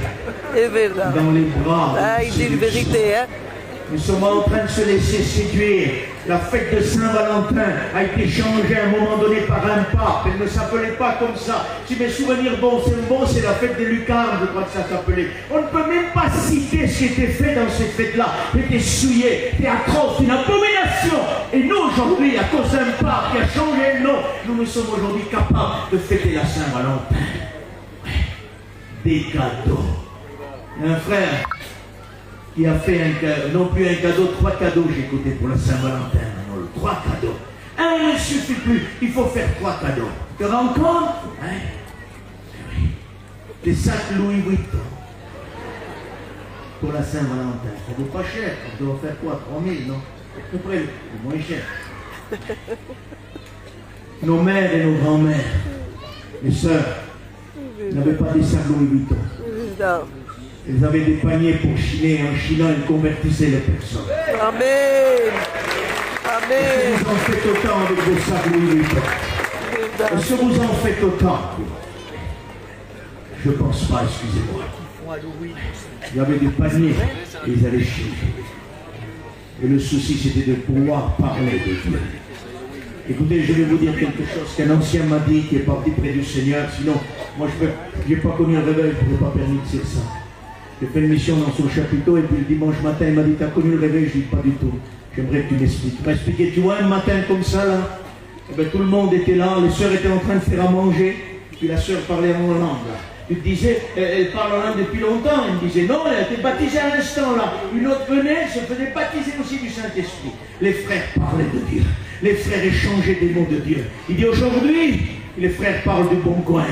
dans les bras. Ah, il dit la vérité, hein? Nous sommes en train de se laisser séduire. La fête de Saint-Valentin a été changée à un moment donné par un pape. Elle ne s'appelait pas comme ça. Si mes souvenirs c'est la fête des lucarnes, je crois que ça s'appelait. On ne peut même pas citer ce qui était fait dans cette fête-là. C'était souillé, c'était atroce, une abomination. Et nous, aujourd'hui, à cause d'un pape qui a changé le nom, nous sommes aujourd'hui capables de fêter la Saint-Valentin. Des cadeaux. Un frère qui a fait non plus un cadeau, 3 cadeaux, j'ai écouté pour la Saint-Valentin. 3 cadeaux. Un ne suffit plus, il faut faire 3 cadeaux. Tu te rends compte? Hein? Des sacs Louis Vuitton. pour la Saint-Valentin. Ça vaut pas cher. On doit faire quoi? 3000, non? À peu près, c'est moins cher. Nos mères et nos grands-mères, mes sœurs, n'avaient pas des sacs Louis Vuitton. Ils avaient des paniers pour chiner, et en chinant, ils convertissaient les personnes. Amen. Amen. Est-ce que vous en faites autant avec vos sacs Louis Vuitton? Est-ce que vous en faites autant? Je ne pense pas, excusez-moi. Il y avait des paniers et ils allaient chiner. Et le souci, c'était de pouvoir parler de Dieu. Écoutez, je vais vous dire quelque chose qu'un ancien m'a dit qui est parti près du Seigneur. Sinon, moi, je n'ai pas connu le réveil, je ne pourrais pas permis de dire ça. J'ai fait une mission dans son chapiteau et puis le dimanche matin, il m'a dit, t'as connu le réveil? Je lui ai dit, pas du tout. J'aimerais que tu m'expliques. Il m'a expliqué, tu vois, un matin comme ça, là, eh bien, tout le monde était là, les sœurs étaient en train de faire à manger, puis la sœur parlait en langue, là. Tu te disais, elle parle en langue depuis longtemps. Elle me disait, non, elle a été baptisée à l'instant, là. Une autre venait, se faisait baptiser aussi du Saint-Esprit. Les frères parlaient de Dieu. Les frères échangeaient des mots de Dieu. Il dit, aujourd'hui, les frères parlent du bon coin.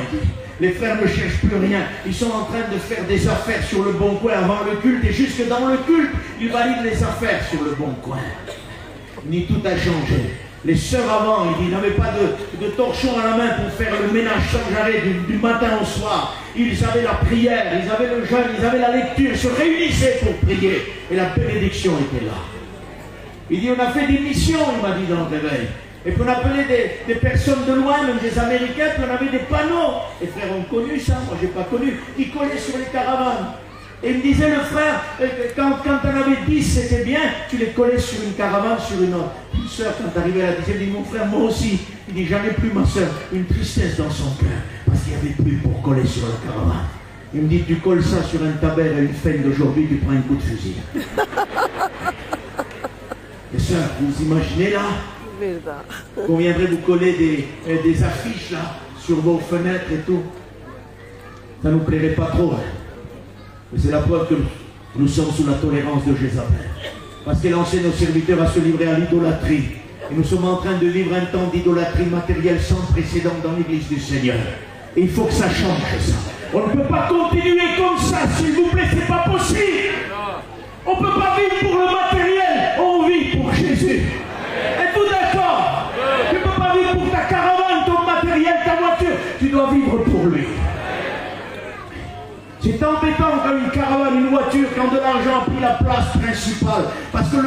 Les frères ne cherchent plus rien. Ils sont en train de faire des affaires sur le bon coin avant le culte. Et jusque dans le culte, ils valident les affaires sur le bon coin. Ni tout a changé. Les sœurs avant, ils n'avaient pas de torchon à la main pour faire le ménage sans arrêt du matin au soir. Ils avaient la prière, ils avaient le jeûne, ils avaient la lecture, ils se réunissaient pour prier. Et la bénédiction était là. Il dit, on a fait des missions, il m'a dit dans le réveil. Et puis on appelait des personnes de loin, même des Américains, puis on avait des panneaux. Les frères ont connu ça, moi j'ai pas connu. Ils collaient sur les caravanes. Et il me disait, le frère, quand tu en avais 10, c'était bien, tu les collais sur une caravane, sur une autre. Une soeur, quand arrivait à la 10e, il dit, mon frère, moi aussi. Il dit, j'en ai plus, ma soeur. Une tristesse dans son cœur, parce qu'il n'y avait plus pour coller sur la caravane. Il me dit, tu colles ça sur un tabert à une fête d'aujourd'hui, tu prends un coup de fusil. Et ça, vous imaginez là? Qu'on viendrait vous coller des affiches là, sur vos fenêtres et tout. Ça ne nous plairait pas trop. Hein. Mais c'est la preuve que nous sommes sous la tolérance de Jézabel. Parce qu'elle enseigne aux serviteurs à se livrer à l'idolâtrie. Et nous sommes en train de vivre un temps d'idolâtrie matérielle sans précédent dans l'église du Seigneur. Et il faut que ça change ça. On ne peut pas continuer comme ça, s'il vous plaît, c'est pas possible. On ne peut pas vivre pour le matériel, on vit pour Jésus. Êtes-vous d'accord? Tu ne peux pas vivre pour ta caravane, ton matériel, ta voiture. Tu dois vivre pour lui. C'est embêtant quand une caravane, une voiture, quand de l'argent a pris la place principale. Parce que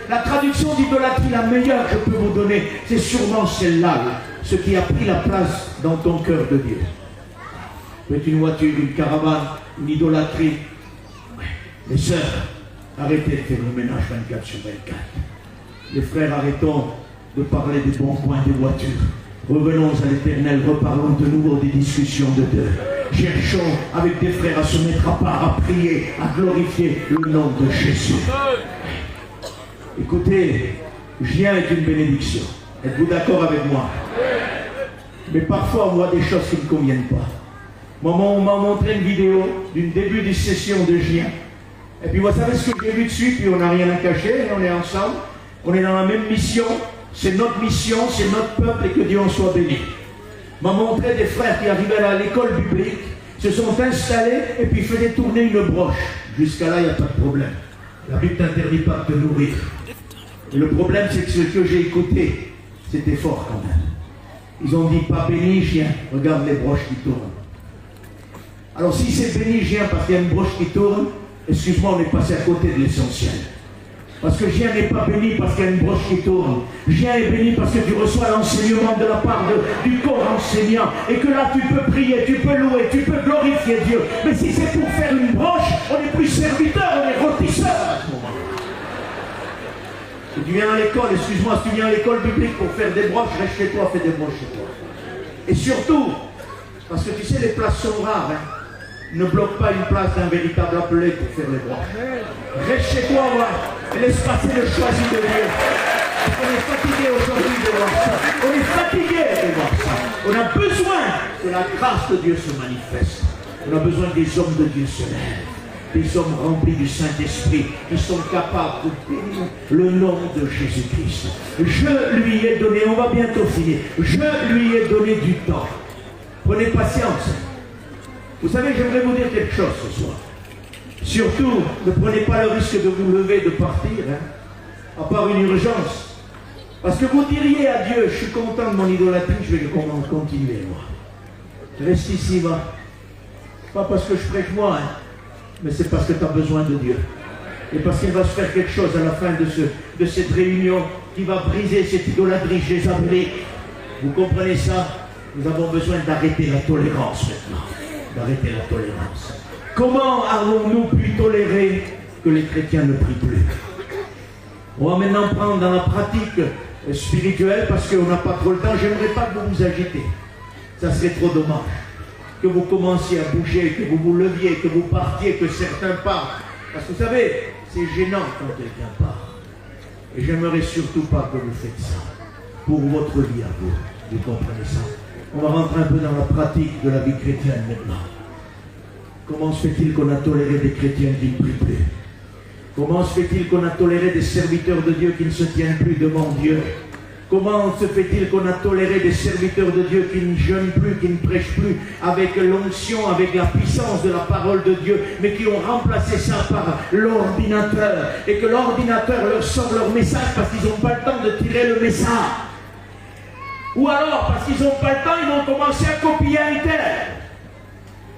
la traduction d'idolâtrie, la meilleure que je peux vous donner, c'est sûrement celle-là. Ce qui a pris la place dans ton cœur de Dieu. Peut-être une voiture, une caravane, une idolâtrie. Les sœurs, arrêtez de faire le ménage 24 sur 24. Les frères, arrêtons de parler des bons points des voitures. Revenons à l'Éternel, reparlons de nouveau des discussions de Dieu. Cherchons avec des frères à se mettre à part, à prier, à glorifier le nom de Jésus. Écoutez, Gien est une bénédiction. Êtes-vous d'accord avec moi? Mais parfois on voit des choses qui ne conviennent pas. Moi, on m'a montré une vidéo d'une début de session de Gien. Et puis vous savez ce que j'ai vu dessus, puis on n'a rien à cacher, on est ensemble, on est dans la même mission, c'est notre mission, c'est notre peuple et que Dieu en soit béni. M'a montré des frères qui arrivaient à l'école biblique, se sont installés et puis faisaient tourner une broche. Jusqu'à là, il n'y a pas de problème. La Bible ne t'interdit pas de te nourrir. Et le problème, c'est que ce que j'ai écouté, c'était fort quand même. Ils ont dit, pas béni, Gien, regarde les broches qui tournent. Alors si c'est béni, Gien, parce qu'il y a une broche qui tourne, excuse-moi, on est passé à côté de l'essentiel. Parce que Gien n'est pas béni parce qu'il y a une broche qui tourne. Gien est béni parce que tu reçois l'enseignement de la part du corps enseignant. Et que là, tu peux prier, tu peux louer, tu peux glorifier Dieu. Mais si c'est pour faire une broche, on n'est plus serviteur, on est rôtisseur à ce moment. Si tu viens à l'école, excuse-moi, si tu viens à l'école biblique pour faire des broches, reste chez toi, fais des broches chez toi. Et surtout, parce que tu sais, les places sont rares, hein. Ne bloque pas une place d'un véritable appelé pour faire les broches. Reste chez toi, voilà. Laisse passer le choisi de Dieu. On est fatigué aujourd'hui de voir ça. On est fatigué de voir ça. On a besoin que la grâce de Dieu se manifeste. On a besoin que des hommes de Dieu se lèvent. Des hommes remplis du Saint-Esprit qui sont capables de bénir le nom de Jésus-Christ. Je lui ai donné, on va bientôt finir, je lui ai donné du temps. Prenez patience. Vous savez, j'aimerais vous dire quelque chose ce soir. Surtout, ne prenez pas le risque de vous lever, de partir, à part une urgence. Parce que vous diriez à Dieu, je suis content de mon idolâtrie, je vais continuer, moi. Reste ici, va. Pas parce que je prêche moi, mais c'est parce que tu as besoin de Dieu. Et parce qu'il va se faire quelque chose à la fin de cette réunion qui va briser cette idolâtrie jézabélique. Vous comprenez ça? Nous avons besoin d'arrêter la tolérance maintenant. D'arrêter la tolérance. Comment avons-nous pu tolérer que les chrétiens ne prient plus? On va maintenant prendre dans la pratique spirituelle, parce qu'on n'a pas trop le temps. J'aimerais pas que vous vous agitez. Ça serait trop dommage. Que vous commenciez à bouger, que vous vous leviez, que vous partiez, que certains partent. Parce que vous savez, c'est gênant quand quelqu'un part. Et j'aimerais surtout pas que vous faites ça. Pour votre vie à vous. Vous comprenez ça? On va rentrer un peu dans la pratique de la vie chrétienne maintenant. Comment se fait-il qu'on a toléré des chrétiens qui ne prient plus? Comment se fait-il qu'on a toléré des serviteurs de Dieu qui ne se tiennent plus devant Dieu? Comment se fait-il qu'on a toléré des serviteurs de Dieu qui ne jeûnent plus, qui ne prêchent plus avec l'onction, avec la puissance de la parole de Dieu, mais qui ont remplacé ça par l'ordinateur, et que l'ordinateur leur sort leur message parce qu'ils n'ont pas le temps de tirer le message? Ou alors, parce qu'ils n'ont pas le temps, ils vont commencer à copier un tel.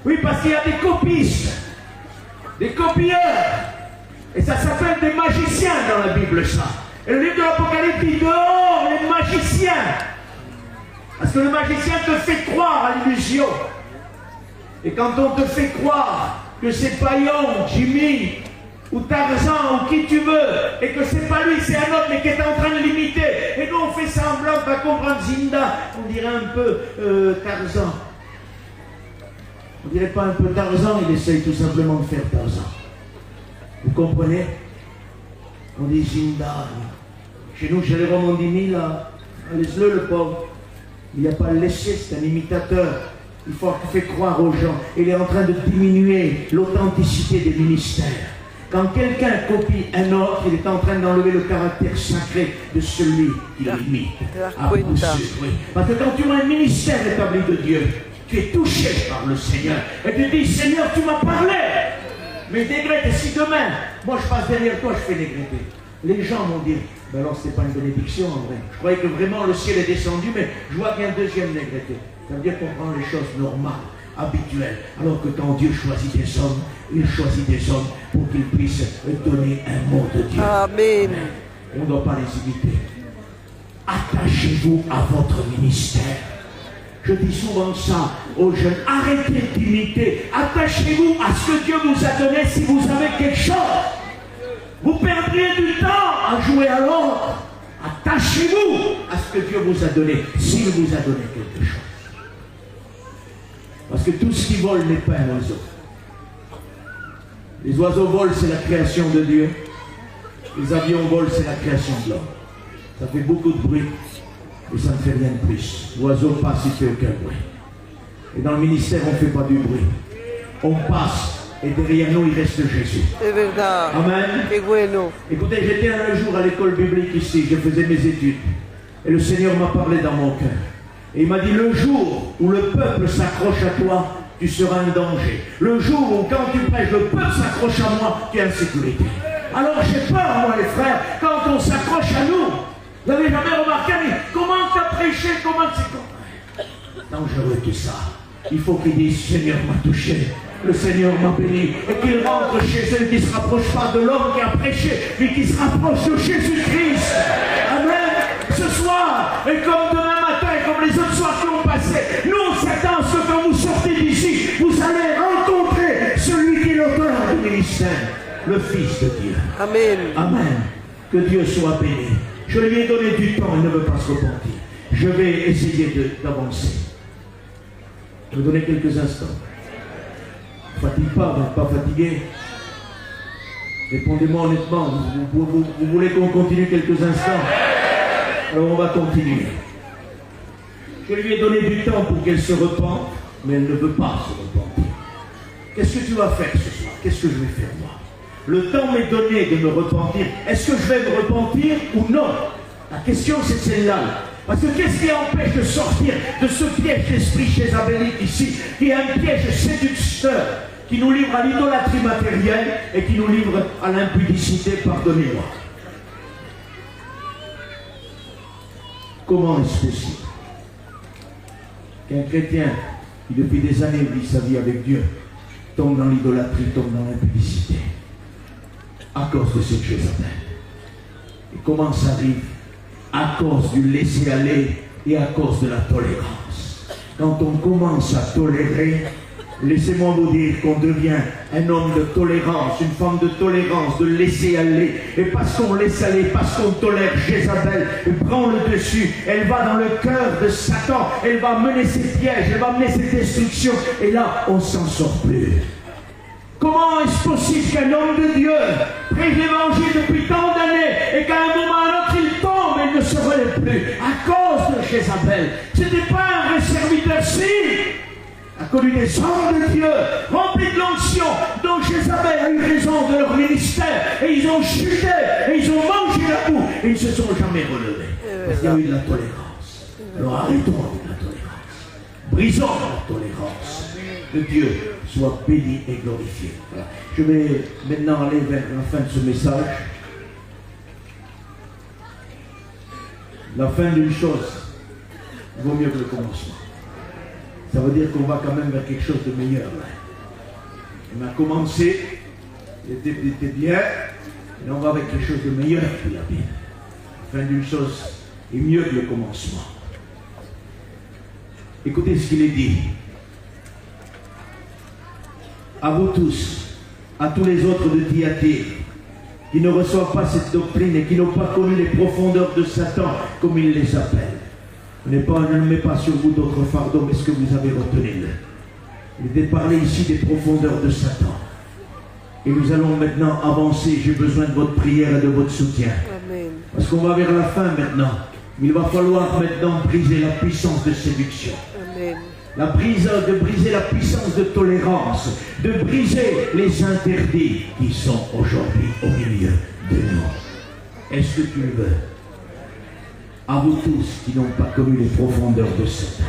Oui, parce qu'il y a des copistes, des copieurs. Et ça s'appelle des magiciens dans la Bible, ça. Et le livre de l'Apocalypse dit dehors les magiciens. Parce que le magicien te fait croire à l'illusion. Et quand on te fait croire que c'est Paillon, Jimmy, ou Tarzan, ou qui tu veux, et que c'est pas lui, c'est un autre, mais qui est en train de l'imiter, et nous on fait semblant de pas comprendre Zinda, on dirait un peu Tarzan. On dirait pas un peu Tarzan, il essaye tout simplement de faire Tarzan. Vous comprenez? On dit Zinda. Chez nous, chez les Roms, on dit Mila. Laisse-le, le pauvre. Il n'y a pas à le laisser, c'est un imitateur. Il faut qu'il fait croire aux gens. Il est en train de diminuer l'authenticité des ministères. Quand quelqu'un copie un autre, il est en train d'enlever le caractère sacré de celui qui l'imite. Parce que quand tu vois un ministère établi de Dieu, tu es touché par le Seigneur. Et tu dis, Seigneur, tu m'as parlé. Mais dégrète, et si demain, moi je passe derrière toi, je fais dégréter. Les gens vont dire, ben alors c'est pas une bénédiction en vrai. Je croyais que vraiment le ciel est descendu, mais je vois qu'il y a un deuxième dégrété. Ça veut dire qu'on prend les choses normales, habituelles. Alors que quand Dieu choisit des hommes, il choisit des hommes pour qu'ils puissent donner un mot de Dieu. Amen. On ne doit pas les imiter. Attachez-vous à votre ministère. Je dis souvent ça aux jeunes. Arrêtez d'imiter. Attachez-vous à ce que Dieu vous a donné si vous avez quelque chose. Vous perdriez du temps à jouer à l'autre. Attachez-vous à ce que Dieu vous a donné s'il vous a donné quelque chose. Parce que tout ce qui vole n'est pas un oiseau. Les oiseaux volent, c'est la création de Dieu. Les avions volent, c'est la création de l'homme. Ça fait beaucoup de bruit. Et ça ne fait rien de plus. L'oiseau passe, il ne fait aucun bruit. Et dans le ministère, on ne fait pas du bruit. On passe, et derrière nous, il reste Jésus. C'est verdad. Amen. Bueno. Écoutez, j'étais un jour à l'école biblique ici, je faisais mes études. Et le Seigneur m'a parlé dans mon cœur. Et il m'a dit, le jour où le peuple s'accroche à toi, tu seras un danger. Le jour où, quand tu prêches, le peuple s'accroche à moi, tu es en sécurité. Alors j'ai peur, moi, les frères, quand on s'accroche à nous. Vous n'avez jamais remarqué, mais comment tu as prêché, comment c'est dangereux tout ça. Il faut qu'il dise, Seigneur m'a touché, le Seigneur m'a béni, et qu'il rentre chez ceux qui ne se rapproche pas de l'homme qui a prêché, mais qui se rapproche de Jésus-Christ. Amen. Ce soir, et comme demain matin, et comme les autres soirs qui ont passé, nous on s'attend à ce que quand vous sortez d'ici, vous allez rencontrer celui qui est l'auteur du ministère, le Fils de Dieu. Amen. Amen. Que Dieu soit béni. Je lui ai donné du temps, il ne veut pas se repentir. Je vais essayer d'avancer. Je vais donner quelques instants. Ne fatigue pas, vous n'êtes pas fatigué. Répondez-moi honnêtement, vous voulez qu'on continue quelques instants? Alors on va continuer. Je lui ai donné du temps pour qu'elle se repente, mais elle ne veut pas se repentir. Qu'est-ce que tu vas faire ce soir? Qu'est-ce que je vais faire moi? Le temps m'est donné de me repentir. Est-ce que je vais me repentir ou non? La question c'est celle-là. Parce que qu'est-ce qui empêche de sortir de ce piège d'esprit jézabélique ici, qui est un piège séducteur, qui nous livre à l'idolâtrie matérielle et qui nous livre à l'impudicité, pardonnez-moi. Comment est-ce possible qu'un chrétien qui depuis des années vit sa vie avec Dieu tombe dans l'idolâtrie, tombe dans l'impudicité à cause de cette Jézabel? Et comment ça arrive? À cause du laisser-aller et à cause de la tolérance. Quand on commence à tolérer, laissez-moi vous dire qu'on devient un homme de tolérance, une femme de tolérance, de laisser aller. Et parce qu'on laisse aller, parce qu'on tolère, Jézabel prend le dessus. Elle va dans le cœur de Satan. Elle va mener ses pièges, elle va mener ses destructions. Et là, on ne s'en sort plus. Comment est-ce possible qu'un homme de Dieu prêche l'évangile depuis tant d'années et qu'à un moment ou à un autre il tombe et il ne se relève plus à cause de Jézabel? Ce n'était pas un vrai serviteur, si, a connu des hommes de Dieu remplis de l'onction dont Jézabel a eu raison de leur ministère et ils ont chuté et ils ont mangé la boue et ils ne se sont jamais relevés parce qu'il y a eu de la tolérance. Alors arrêtons avec la tolérance, brisons la tolérance. Que Dieu soit béni et glorifié. Voilà. Je vais maintenant aller vers la fin de ce message. La fin d'une chose vaut mieux que le commencement. Ça veut dire qu'on va quand même vers quelque chose de meilleur. On a commencé, il était bien, et on va avec quelque chose de meilleur que la Bible. La fin d'une chose est mieux que le commencement. Écoutez ce qu'il est dit. À vous tous, à tous les autres de Thyatire, qui ne reçoivent pas cette doctrine et qui n'ont pas connu les profondeurs de Satan, comme il les appelle. Je ne mets pas sur vous d'autres fardeaux, mais ce que vous avez retenu. Il est parlé ici des profondeurs de Satan. Et nous allons maintenant avancer. J'ai besoin de votre prière et de votre soutien. Amen. Parce qu'on va vers la fin maintenant. Il va falloir maintenant briser la puissance de séduction. Amen. De briser la puissance de tolérance, de briser les interdits qui sont aujourd'hui au milieu de nous. Est-ce que tu le veux? À vous tous qui n'ont pas connu les profondeurs de Satan.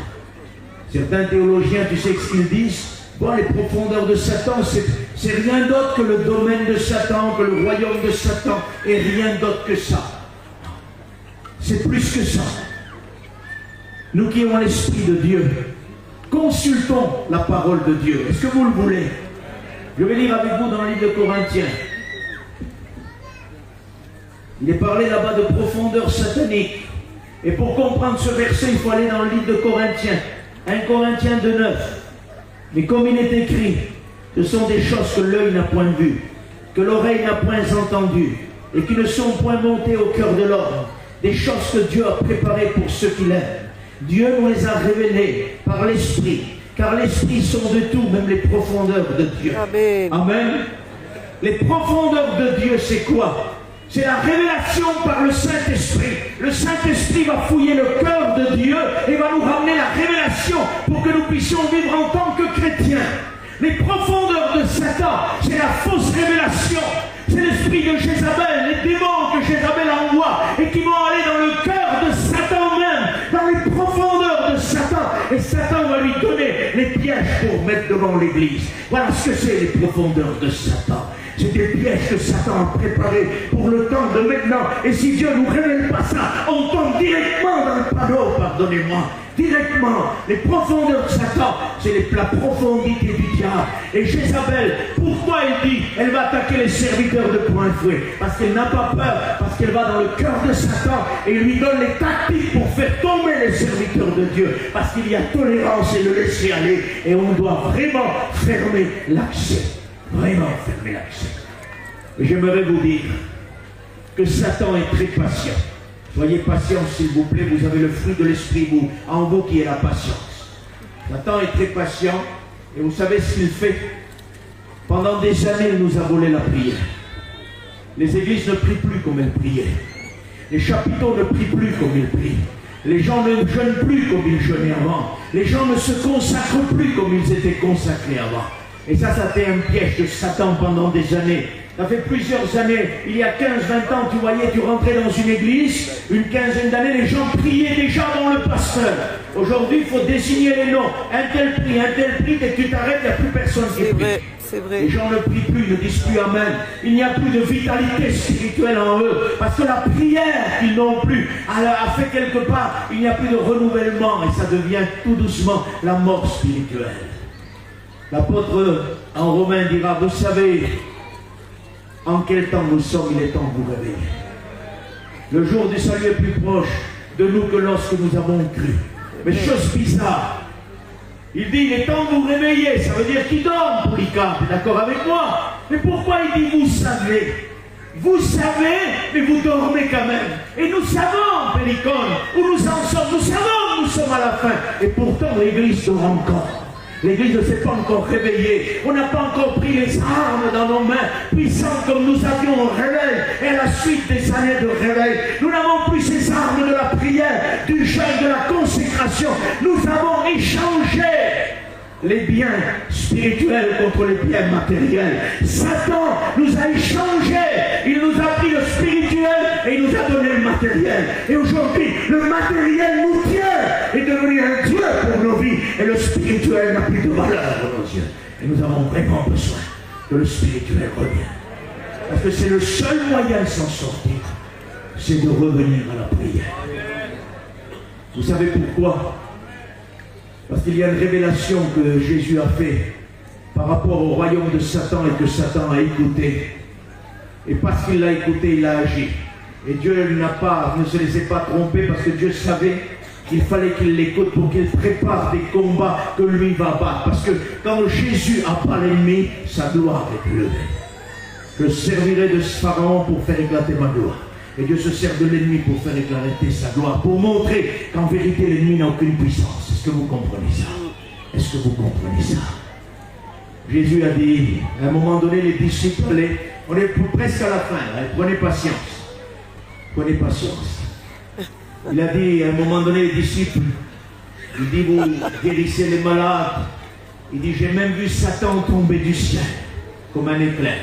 Certains théologiens, tu sais ce qu'ils disent? Bon, les profondeurs de Satan, c'est rien d'autre que le domaine de Satan, que le royaume de Satan, et rien d'autre que ça. C'est plus que ça. Nous qui avons l'Esprit de Dieu, consultons la parole de Dieu. Est-ce que vous le voulez? Je vais lire avec vous dans le livre de Corinthiens. Il est parlé là-bas de profondeur satanique. Et pour comprendre ce verset, il faut aller dans le livre de Corinthiens. 1 Corinthiens 2,9. Mais comme il est écrit, ce sont des choses que l'œil n'a point vues, que l'oreille n'a point entendues, et qui ne sont point montées au cœur de l'homme. Des choses que Dieu a préparées pour ceux qui l'aiment. Dieu nous les a révélées par l'Esprit, car l'Esprit sont de tout, même les profondeurs de Dieu. Amen. Amen. Les profondeurs de Dieu, c'est quoi? C'est la révélation par le Saint-Esprit. Le Saint-Esprit va fouiller le cœur de Dieu et va nous ramener la révélation pour que nous puissions vivre en tant que chrétiens. Les profondeurs de Satan, c'est la fausse révélation. C'est l'esprit de Jézabel, les démons que Jézabel envoie et qui vont aller dans le cœur de Satan même, dans les profondeurs de Satan. Et Satan va lui donner les pièges pour mettre devant l'Église. Voilà ce que c'est les profondeurs de Satan. C'est des pièges que Satan a préparés pour le temps de maintenant. Et si Dieu ne nous révèle pas ça, on tombe directement dans le panneau, pardonnez-moi. Directement, les profondeurs de Satan, c'est la profondité du diable. Et Jézabel, pourquoi elle dit, elle va attaquer les serviteurs de point fouet? Parce qu'elle n'a pas peur, parce qu'elle va dans le cœur de Satan et lui donne les tactiques pour faire tomber les serviteurs de Dieu. Parce qu'il y a tolérance et le laisser aller. Et on doit vraiment fermer l'accès. Vraiment fermer l'accès. Et j'aimerais vous dire que Satan est très patient. Soyez patients s'il vous plaît, vous avez le fruit de l'esprit en vous qui est la patience. Satan est très patient et vous savez ce qu'il fait? Pendant des années, il nous a volé la prière. Les églises ne prient plus comme elles priaient. Les chapiteaux ne prient plus comme ils prient. Les gens ne jeûnent plus comme ils jeûnaient avant. Les gens ne se consacrent plus comme ils étaient consacrés avant. Et ça a été un piège de Satan pendant des années. Ça fait plusieurs années, il y a 15-20 ans, tu voyais, tu rentrais dans une église, une quinzaine d'années, les gens priaient déjà dans le pasteur. Aujourd'hui, il faut désigner les noms. Un tel prix, et tu t'arrêtes, il n'y a plus personne qui prie. c'est vrai. Les gens ne prient plus, ne disent plus Amen. Il n'y a plus de vitalité spirituelle en eux. Parce que la prière qu'ils n'ont plus a fait quelque part, il n'y a plus de renouvellement. Et ça devient tout doucement la mort spirituelle. L'apôtre en Romains dira, vous savez en quel temps nous sommes, il est temps de vous réveiller. Le jour du salut est plus proche de nous que lorsque nous avons cru. Mais chose bizarre, il dit, il est temps de vous réveiller. Ça veut dire qu'il dort, Polycarpe, t'es d'accord avec moi? Mais pourquoi il dit, vous savez? Vous savez, mais vous dormez quand même. Et nous savons, Pélicone, où nous en sommes. Nous savons que nous sommes à la fin. Et pourtant, l'Église dort encore. L'Église ne s'est pas encore réveillée. On n'a pas encore pris les armes dans nos mains, puissantes comme nous avions au réveil. Et à la suite des années de réveil, nous n'avons plus ces armes de la prière, du jeûne, de la consécration. Nous avons échangé les biens spirituels contre les biens matériels. Satan nous a échangé. Il nous a pris le spirituel et il nous a donné le matériel. Et aujourd'hui, le matériel nous tient, est devenu un Dieu pour nos vies. Et le spirituel n'a plus de valeur pour nos yeux. Et nous avons vraiment besoin que le spirituel revienne. Parce que c'est le seul moyen de s'en sortir. C'est de revenir à la prière. Vous savez pourquoi? Parce qu'il y a une révélation que Jésus a faite par rapport au royaume de Satan et que Satan a écouté. Et parce qu'il l'a écouté, il a agi. Et Dieu ne se laissait pas tromper parce que Dieu savait qu'il fallait qu'il l'écoute pour qu'il prépare des combats que lui va battre. Parce que quand Jésus abat l'ennemi, sa gloire est élevée. Je servirai de Pharaon pour faire éclater ma gloire. Et Dieu se sert de l'ennemi pour faire éclater sa gloire, pour montrer qu'en vérité l'ennemi n'a aucune puissance. Est-ce que vous comprenez ça? Est-ce que vous comprenez ça? Jésus a dit, à un moment donné, les disciples, on est presque à la fin, prenez patience. Prenez patience. Il a dit, à un moment donné, les disciples, il dit, vous guérissez les malades. Il dit, j'ai même vu Satan tomber du ciel, comme un éclair.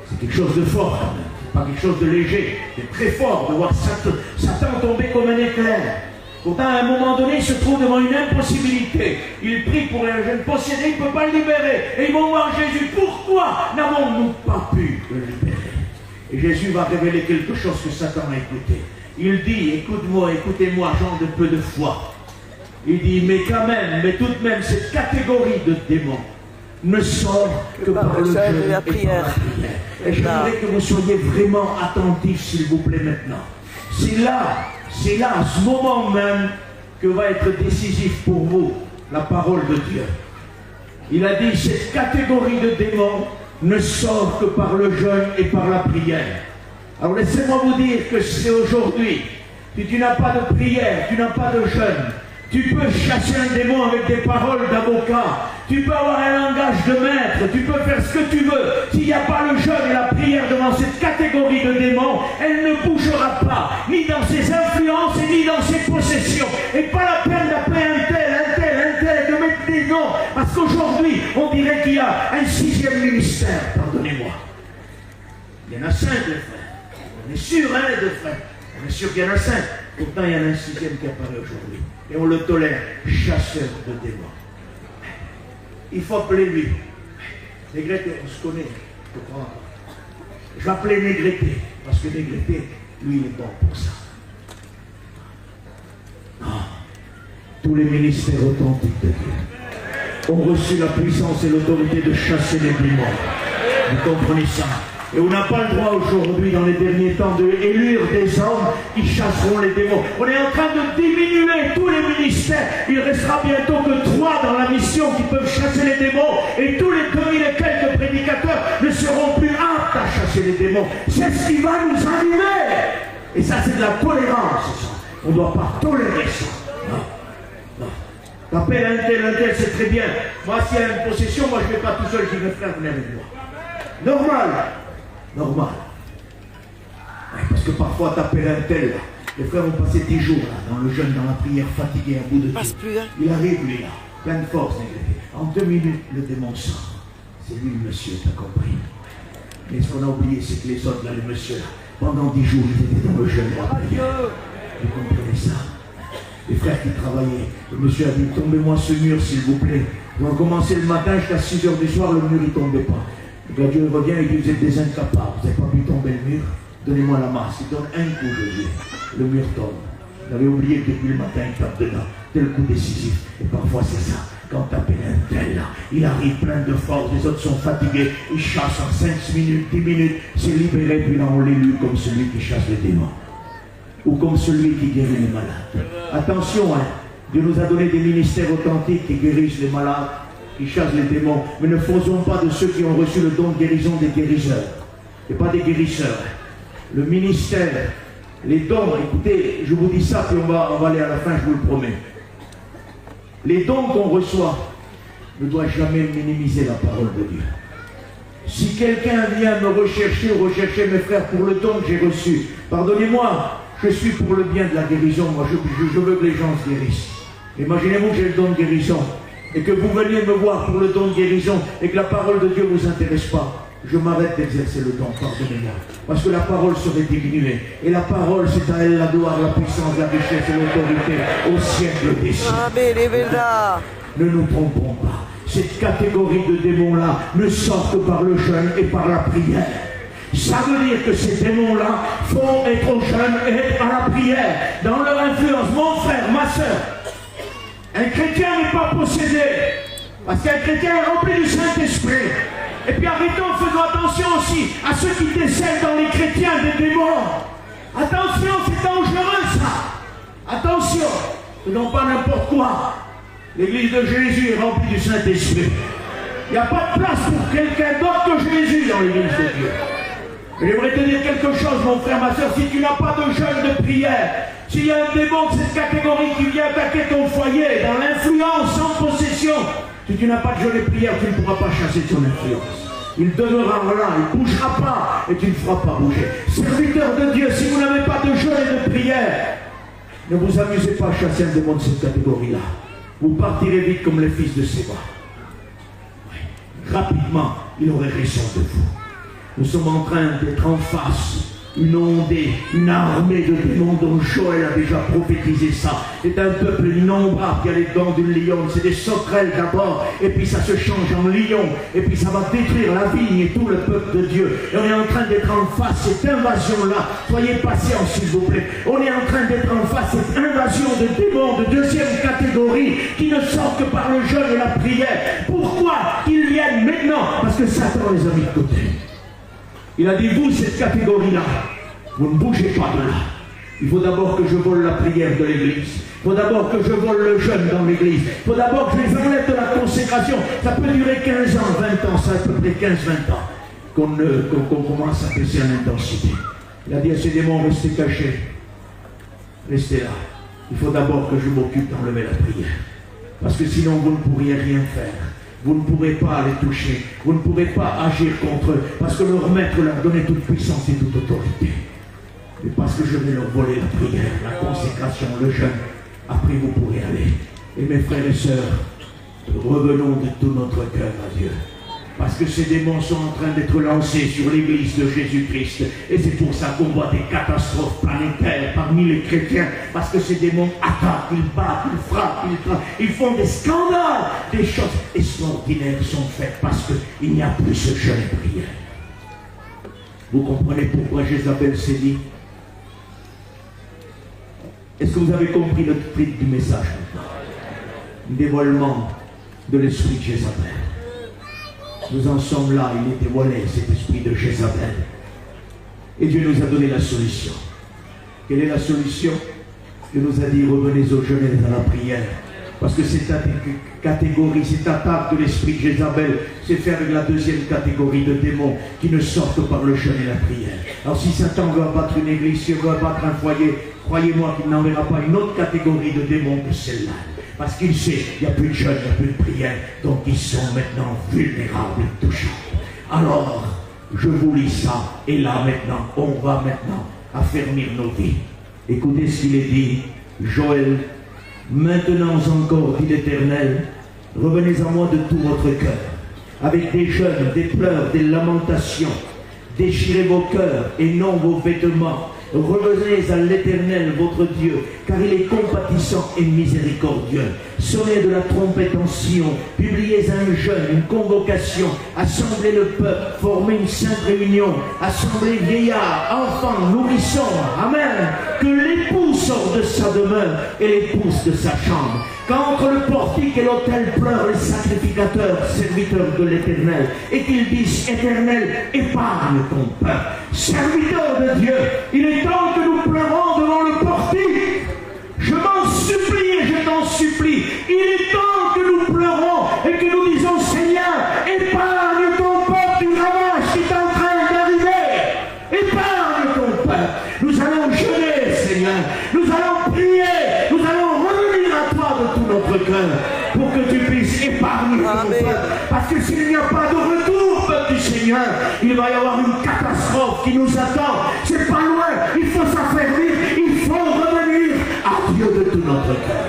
C'est quelque chose de fort quand même. Pas quelque chose de léger, c'est très fort de voir Satan tomber comme un éclair. Pourtant, à un moment donné, il se trouve devant une impossibilité. Il prie pour un jeune possédé, il ne peut pas le libérer. Et ils vont voir Jésus. Pourquoi n'avons-nous pas pu le libérer? Et Jésus va révéler quelque chose que Satan a écouté. Il dit, écoute-moi, écoutez-moi, gens de peu de foi. Il dit, mais quand même, mais tout de même, cette catégorie de démons ne sort que par le jeûne et la prière. Et j'aimerais que vous soyez vraiment attentifs, s'il vous plaît, maintenant. C'est là, à ce moment même, que va être décisif pour vous la parole de Dieu. Il a dit, cette catégorie de démons ne sort que par le jeûne et par la prière. Alors laissez-moi vous dire que c'est aujourd'hui, si tu n'as pas de prière, tu n'as pas de jeûne, tu peux chasser un démon avec des paroles d'avocat. Tu peux avoir un langage de maître. Tu peux faire ce que tu veux. S'il n'y a pas le jeûne et la prière devant cette catégorie de démons, elle ne bougera pas. Ni dans ses influences et ni dans ses possessions. Et pas la peine d'appeler un tel, de mettre des noms. Parce qu'aujourd'hui, on dirait qu'il y a un 6e ministère. Pardonnez-moi. Il y en a 5, les frères. On est sûr, hein, les 2 frères. On est sûr qu'il y en a 5. Pourtant, il y en a un 6e qui apparaît aujourd'hui. Et on le tolère, chasseur de démons. Il faut appeler lui. Négrité, on se connaît. Je vais appeler Négrité, parce que Négrité, lui, il est bon pour ça. Non. Tous les ministères authentiques de Dieu ont reçu la puissance et l'autorité de chasser les démons. Vous comprenez ça? Et on n'a pas le droit aujourd'hui, dans les derniers temps, d'élire des hommes qui chasseront les démons. On est en train de diminuer tous les ministères. Il restera bientôt que 3 dans la mission qui peuvent chasser les démons. Et tous les 2000 et quelques prédicateurs ne seront plus aptes à chasser les démons. C'est ce qui va nous animer. Et ça, c'est de la tolérance. Ça. On ne doit pas tolérer ça. Non. Non. T'appelles un tel, c'est très bien. Moi, s'il y a une possession, moi, je ne vais pas tout seul, je vais faire venir avec moi. Normal. Normal. Ouais, parce que parfois, t'appelles un tel, là. Les frères ont passé 10 jours là, dans le jeûne, dans la prière, fatigué à bout de tout. Il arrive, lui, là, plein de force. En 2 minutes, le démon sort. C'est lui le monsieur, t'as compris. Mais ce qu'on a oublié, c'est que les autres, là, les messieurs, là, pendant 10 jours, ils étaient dans le jeûne de la prière. Vous comprenez ça? les frères qui travaillaient. Le monsieur a dit, tombez-moi ce mur s'il vous plaît. Ils ont commencé le matin jusqu'à 6 h du soir, le mur il ne tombait pas. Donc Dieu revient et dit, vous êtes des incapables, vous n'avez pas pu tomber le mur, donnez-moi la masse. Il donne un coup, Josué, le mur tombe. Il avait oublié que depuis le matin, il tape dedans. Tel coup décisif. Et parfois c'est ça. Quand tu appelles un tel là, il arrive plein de force, les autres sont fatigués, il chasse en 5 minutes, 10 minutes, c'est libéré, puis là on l'élu comme celui qui chasse les démons. Ou comme celui qui guérit les malades. Attention, hein, Dieu nous a donné des ministères authentiques qui guérissent les malades, qui chassent les démons, mais ne faisons pas de ceux qui ont reçu le don de guérison des guérisseurs, et pas des guérisseurs. Le ministère, les dons, écoutez, je vous dis ça, puis on va aller à la fin, je vous le promets. Les dons qu'on reçoit ne doivent jamais minimiser la parole de Dieu. Si quelqu'un vient me rechercher mes frères pour le don que j'ai reçu, pardonnez-moi, je suis pour le bien de la guérison, moi je veux que les gens se guérissent. Imaginez-vous que j'ai le don de guérison, et que vous veniez me voir pour le don de guérison, et que la parole de Dieu ne vous intéresse pas. Je m'arrête d'exercer le don, pardonnez-moi. Parce que la parole serait diminuée. Et la parole, c'est à elle la gloire, la puissance, la richesse et l'autorité au siècle des siècles. Ne nous trompons pas. Cette catégorie de démons-là ne sort que par le jeûne et par la prière. Ça veut dire que ces démons-là font être au jeûne et à la prière. Dans leur influence, mon frère, ma soeur, un chrétien n'est pas possédé. Parce qu'un chrétien est rempli du Saint-Esprit. Et puis arrêtons, faisons attention aussi à ceux qui décèdent dans les chrétiens des démons. Attention, c'est dangereux ça. Attention, faisons pas n'importe quoi. L'église de Jésus est remplie du Saint-Esprit. Il n'y a pas de place pour quelqu'un d'autre que Jésus dans l'église de Dieu. J'aimerais te dire quelque chose, mon frère, ma soeur, si tu n'as pas de jeûne de prière, s'il y a un démon de cette catégorie qui vient attaquer ton foyer, dans l'influence, sans possession, si tu n'as pas de jeûne de prière, tu ne pourras pas chasser ton influence. Il demeurera là, il ne bougera pas et tu ne feras pas bouger. Serviteur de Dieu, si vous n'avez pas de jeûne et de prière, ne vous amusez pas à chasser un démon de cette catégorie-là. Vous partirez vite comme les fils de Séba. Rapidement, il aurait raison de vous. Nous sommes en train d'être en face une ondée, une armée de démons dont Joël a déjà prophétisé ça. C'est un peuple innombrable qui a les dents d'une lionne. C'est des sauterelles d'abord, et puis ça se change en lion, et puis ça va détruire la vigne et tout le peuple de Dieu. Et on est en train d'être en face cette invasion-là. Soyez patients, s'il vous plaît. On est en train d'être en face cette invasion de démons de deuxième catégorie qui ne sortent que par le jeûne et la prière. Pourquoi qu'ils viennent maintenant? Parce que Satan les a mis de côté. Il a dit, vous, cette catégorie-là, vous ne bougez pas de là. Il faut d'abord que je vole la prière de l'église. Il faut d'abord que je vole le jeûne dans l'église. Il faut d'abord que je les enlève de la consécration. Ça peut durer 15 ans, 20 ans, ça à peu près 15-20 ans qu'on commence à baisser en intensité. Il a dit à ces démons, restez cachés. Restez là. Il faut d'abord que je m'occupe d'enlever la prière. Parce que sinon, vous ne pourriez rien faire. Vous ne pourrez pas les toucher. Vous ne pourrez pas agir contre eux. Parce que leur maître leur donnait toute puissance et toute autorité. Mais parce que je vais leur voler la prière, la consécration, le jeûne. Après, vous pourrez aller. Et mes frères et sœurs, revenons de tout notre cœur à Dieu. Parce que ces démons sont en train d'être lancés sur l'église de Jésus-Christ. Et c'est pour ça qu'on voit des catastrophes planétaires parmi les chrétiens. Parce que ces démons attaquent, ils battent, ils frappent, ils font des scandales. Des choses extraordinaires sont faites parce qu'il n'y a plus ce jeûne et prière. Vous comprenez pourquoi Jézabel s'est dit? Est-ce que vous avez compris le titre du message maintenant? Dévoilement de l'esprit de Jézabel. Nous en sommes là, il est dévoilé, cet esprit de Jézabel. Et Dieu nous a donné la solution. Quelle est la solution? Il nous a dit, revenez au jeûne et à la prière. Parce que cette catégorie, cette attaque de l'esprit de Jézabel, c'est faire la deuxième catégorie de démons qui ne sortent par le jeûne et la prière. Alors si Satan veut abattre une église, s'il veut abattre un foyer, croyez-moi qu'il n'enverra pas une autre catégorie de démons que celle-là. Parce qu'il sait, il n'y a plus de jeûne, il n'y a plus de prière. Donc ils sont maintenant vulnérables et touchants. Alors, je vous lis ça. Et là maintenant, on va maintenant affermir nos vies. Écoutez ce qu'il est dit. Joël, maintenant encore, dit l'Éternel, revenez à moi de tout votre cœur. Avec des jeûnes, des pleurs, des lamentations. Déchirez vos cœurs et non vos vêtements. Revenez à l'Éternel, votre Dieu, car il est compatissant et miséricordieux. Sonnez de la trompette en Sion, publiez un jeûne, une convocation, assemblez le peuple, formez une sainte réunion, assemblez vieillards, enfants, nourrissons, amen. Que l'époux sorte de sa demeure et l'épouse de sa chambre. Qu'entre le portique et l'autel pleurent les sacrificateurs, serviteurs de l'Éternel, et qu'ils disent, Éternel, épargne ton peuple. Serviteurs de Dieu, il est temps que nous pleurons devant le portique. Je m'en supplie et je t'en supplie. Il est temps que nous pleurons et que nous disons, Seigneur, épargne ton peuple du ravage qui est en train d'arriver. Épargne ton peuple. Nous allons jeûner, Seigneur. Nous allons prier. Nous allons revenir à toi de tout notre cœur pour que tu puisses épargner ton peuple. Parce que s'il n'y a pas de retour, peuple du Seigneur, il va y avoir une catastrophe qui nous attend. C'est pas loin. Il faut s'affermir. Il faut revenir à Dieu de tout notre cœur.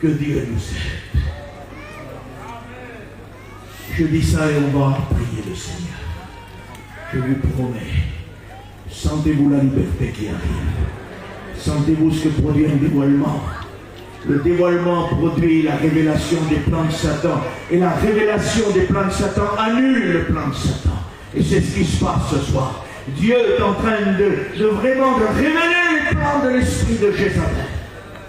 Que Dieu nous aide. Je dis ça et on va prier le Seigneur. Je vous promets, sentez-vous la liberté qui arrive. Sentez-vous ce que produit un dévoilement. Le dévoilement produit la révélation des plans de Satan. Et la révélation des plans de Satan annule le plan de Satan. Et c'est ce qui se passe ce soir. Dieu est en train de vraiment de révéler les plans de l'esprit de Jézabel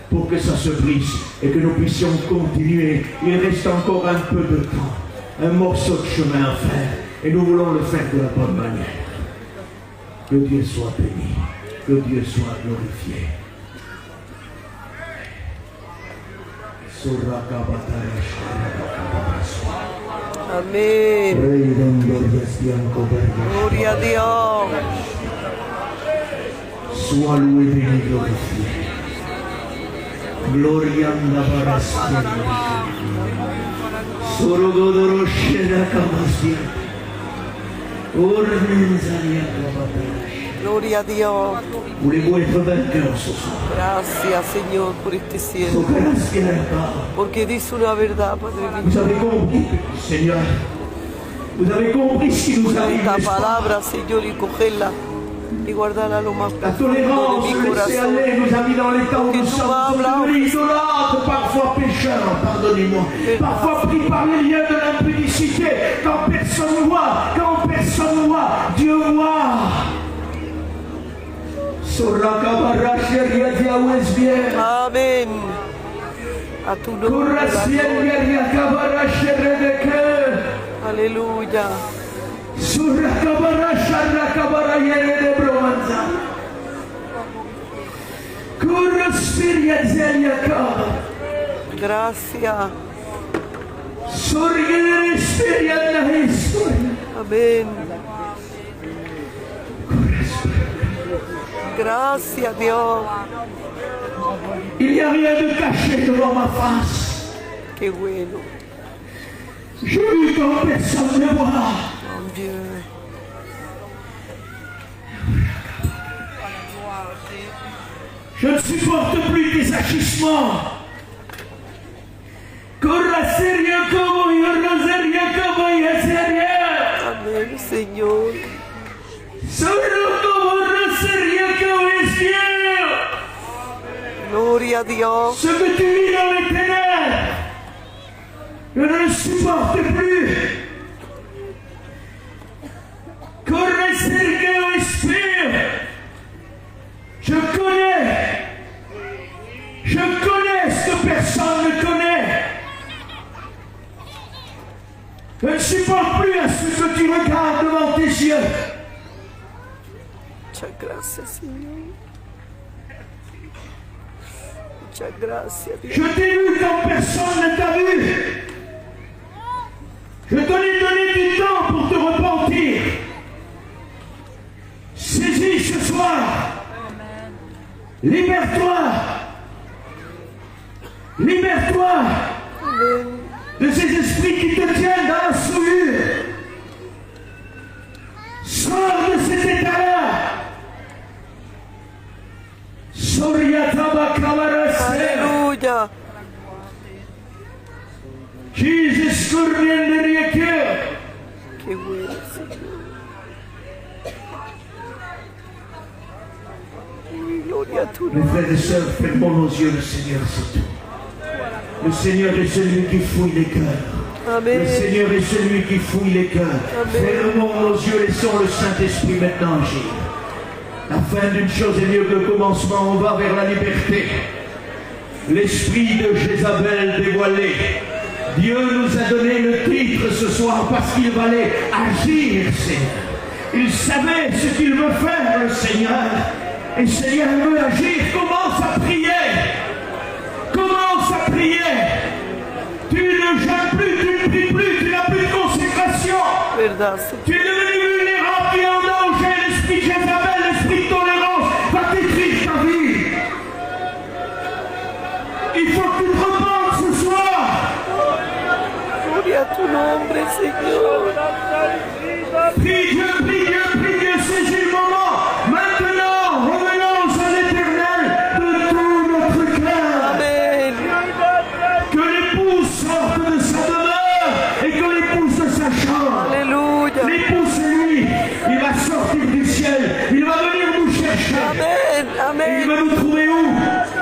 pour que ça se brise et que nous puissions continuer. Il reste encore un peu de temps, un morceau de chemin à faire et nous voulons le faire de la bonne manière. Que Dieu soit béni, que Dieu soit glorifié. Amen. Gloria a Dios. Sois loué, béni, glorifié. Gloria a Barastia. Sorogodoro Shera Kabasia. Ormenzaria Kabatarash. Gloria a Dios. Voulez-vous être vainqueur ce soir? Gracias, Señor, por este cielo. Porque dice una verdad, Padre mío. Vous avez compris, Seigneur. Vous avez compris ce qui nous arrive. Esta palabra, Señor, y cogerla y guardarla lo más La profundo tolérance, de mi le laisser corazón. aller, nous a mis dans l'état où nous sommes. Nous sommes devenus idolâtres, parfois pécheurs, pardonnez-moi. Parfois pris par les liens de l'impudicité. Quand personne voit, Dieu voit. Amén. A tu nombre. Aleluya. Gracias. Amén. Gracias, Dios. Il n'y a rien de caché devant ma face. Qué bueno. Je vis comme personne ne voit. Mon Dieu. Je ne supporte plus tes agissements. Amén, Señor. Gloria a Dios. Ce que tu vis dans les ténèbres, je ne le supporte plus. Je connais ce que personne ne connaît. Je ne supporte plus à ce que tu regardes devant tes yeux. Muchas gracias, Señor. Muchas gracias, Dios. Je t'ai vu quand personne ne t'a vu. Je t'en ai donné du temps pour te repentir. Saisis ce soir. Libère-toi. Libère-toi de ces esprits qui te tiennent dans la souillure. Sors de cet état-là. Alléluia. Jesus, Qué bueno, Señor. Mes frères et sœurs, fermons nos yeux, le Seigneur, c'est tout. Le Seigneur est celui qui fouille les cœurs. Amen. Le Seigneur est celui qui fouille les cœurs. Fermons nos yeux, laissons le Saint-Esprit maintenant agir. La fin d'une chose est mieux que le commencement, on va vers la liberté. L'esprit de Jézabel dévoilé. Dieu nous a donné le titre ce soir parce qu'il valait agir, Seigneur. Il savait ce qu'il veut faire, le Seigneur. Et le Seigneur veut agir. Commence à prier. Commence à prier. Tu ne jeûnes plus, tu ne pries plus, tu n'as plus de consécration. Tu es devenu vulnérable, tu es en danger. L'esprit de Jézabel, l'esprit de tolérance va détruire ta vie. Il faut que tu te repentes ce soir. Gloria a tu nombre, Señor. Prie Dieu, prie Dieu, prie Dieu, saisis le moment. Maintenant, revenons à l'Éternel de tout notre cœur. Amen. Que l'épouse sorte de sa demeure et que l'épouse de sa chambre. Alléluia. L'épouse, c'est lui. Il va sortir du ciel. Il va venir nous chercher. Amen. Et il Amen. va nous trouver où?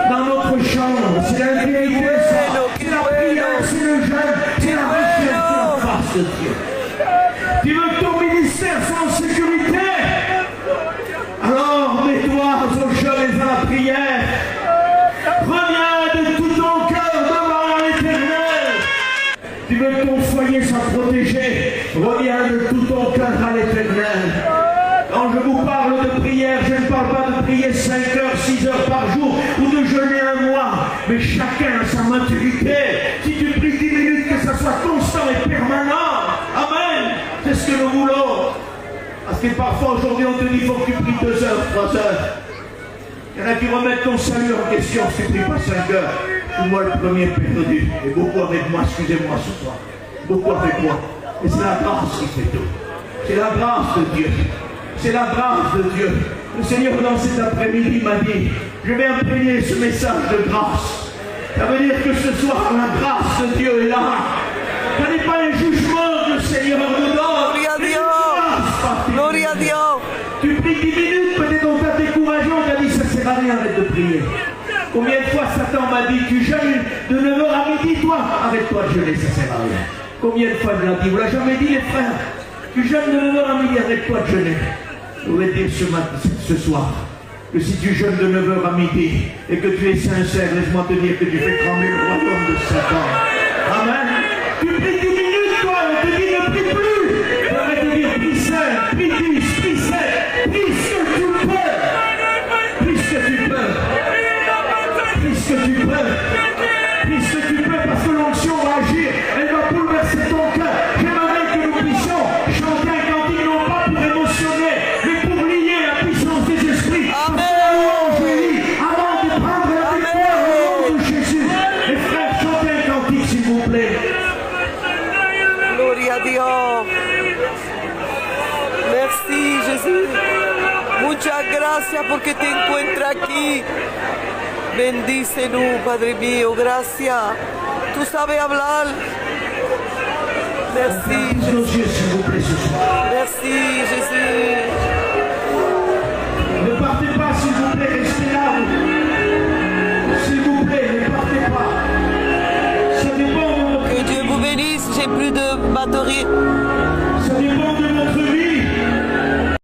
Dans notre chambre. C'est l'intimité, c'est la prière, c'est le jeûne, c'est la recherche de la face de Dieu. Tu veux que ton ministère soit en sécurité? Alors mets-toi au jeûne et à la prière. Reviens de tout ton cœur devant l'Éternel. Tu veux que ton foyer soit protégé? Reviens de tout ton cœur à l'Éternel. Quand je vous parle de prière, je ne parle pas de prier 5 heures, 6 heures par jour ou de jeûner un mois. Mais chacun a sa maturité. Si tu pries 10 minutes, que ça soit constant et permanent. Amen. C'est ce que nous voulons. Parce que parfois aujourd'hui on te dit qu'il faut que tu pries 2 heures, 3 heures. Il y en a qui remettent ton salut en question si tu ne pries pas 5 heures. C'est moi le premier perdu. Et beaucoup avec moi, excusez-moi ce soir. Beaucoup avec moi. Et c'est la grâce qui fait tout. C'est la grâce de Dieu. C'est la grâce de Dieu. Le Seigneur dans cet après-midi m'a dit, je vais imprégner ce message de grâce. Ça veut dire que ce soir la grâce de Dieu est là. Ce n'est pas un jugement que le Seigneur nous donne. Gloria a Dios. Gloria a Dios. Tu pries 10 minutes, peut-être on t'a découragé, on t'a dit ça sert à rien de prier. Combien de fois Satan m'a dit, tu jeûnes de 9h à midi, toi, arrête-toi de jeûner, ça sert à rien. Combien de fois il l'a dit, vous l'a jamais dit les frères, tu jeûnes de 9h à midi, arrête-toi de jeûner. Je voudrais dire ce soir, que si tu jeûnes de 9h à midi, et que tu es sincère, laisse-moi te dire que tu fais trembler le royaume de Satan. Amen. Tu pries 10 minutes, toi, on te dit ne prie plus. On va te dire, prie 5, prie 10, prie 7, prie ce que tu peux. Prie ce que tu peux. Prie ce que tu peux. Prie ce que tu peux, parce que l'onction va agir. Elle va bouleverser ton cœur. J'aimerais que nous puissions chanter un cantique, non pas pour émotionner, mais pour lier la puissance des esprits. Amen. Avant de prendre la victoire au nom de Jésus. Les frères, chantez un cantique, s'il vous plaît. Gloria a Dios. Merci, Jesús. Muchas gracias porque te encuentras aquí. Bendícenos, Padre mío. Gracias. Tú sabes hablar. Merci, Fermez nos yeux, s'il vous plaît, ce soir. merci, Jésus. Ne partez pas, s'il vous plaît, restez là. S'il vous plaît, ne partez pas. Ça dépend de votre... Que Dieu vous bénisse. J'ai plus de batterie.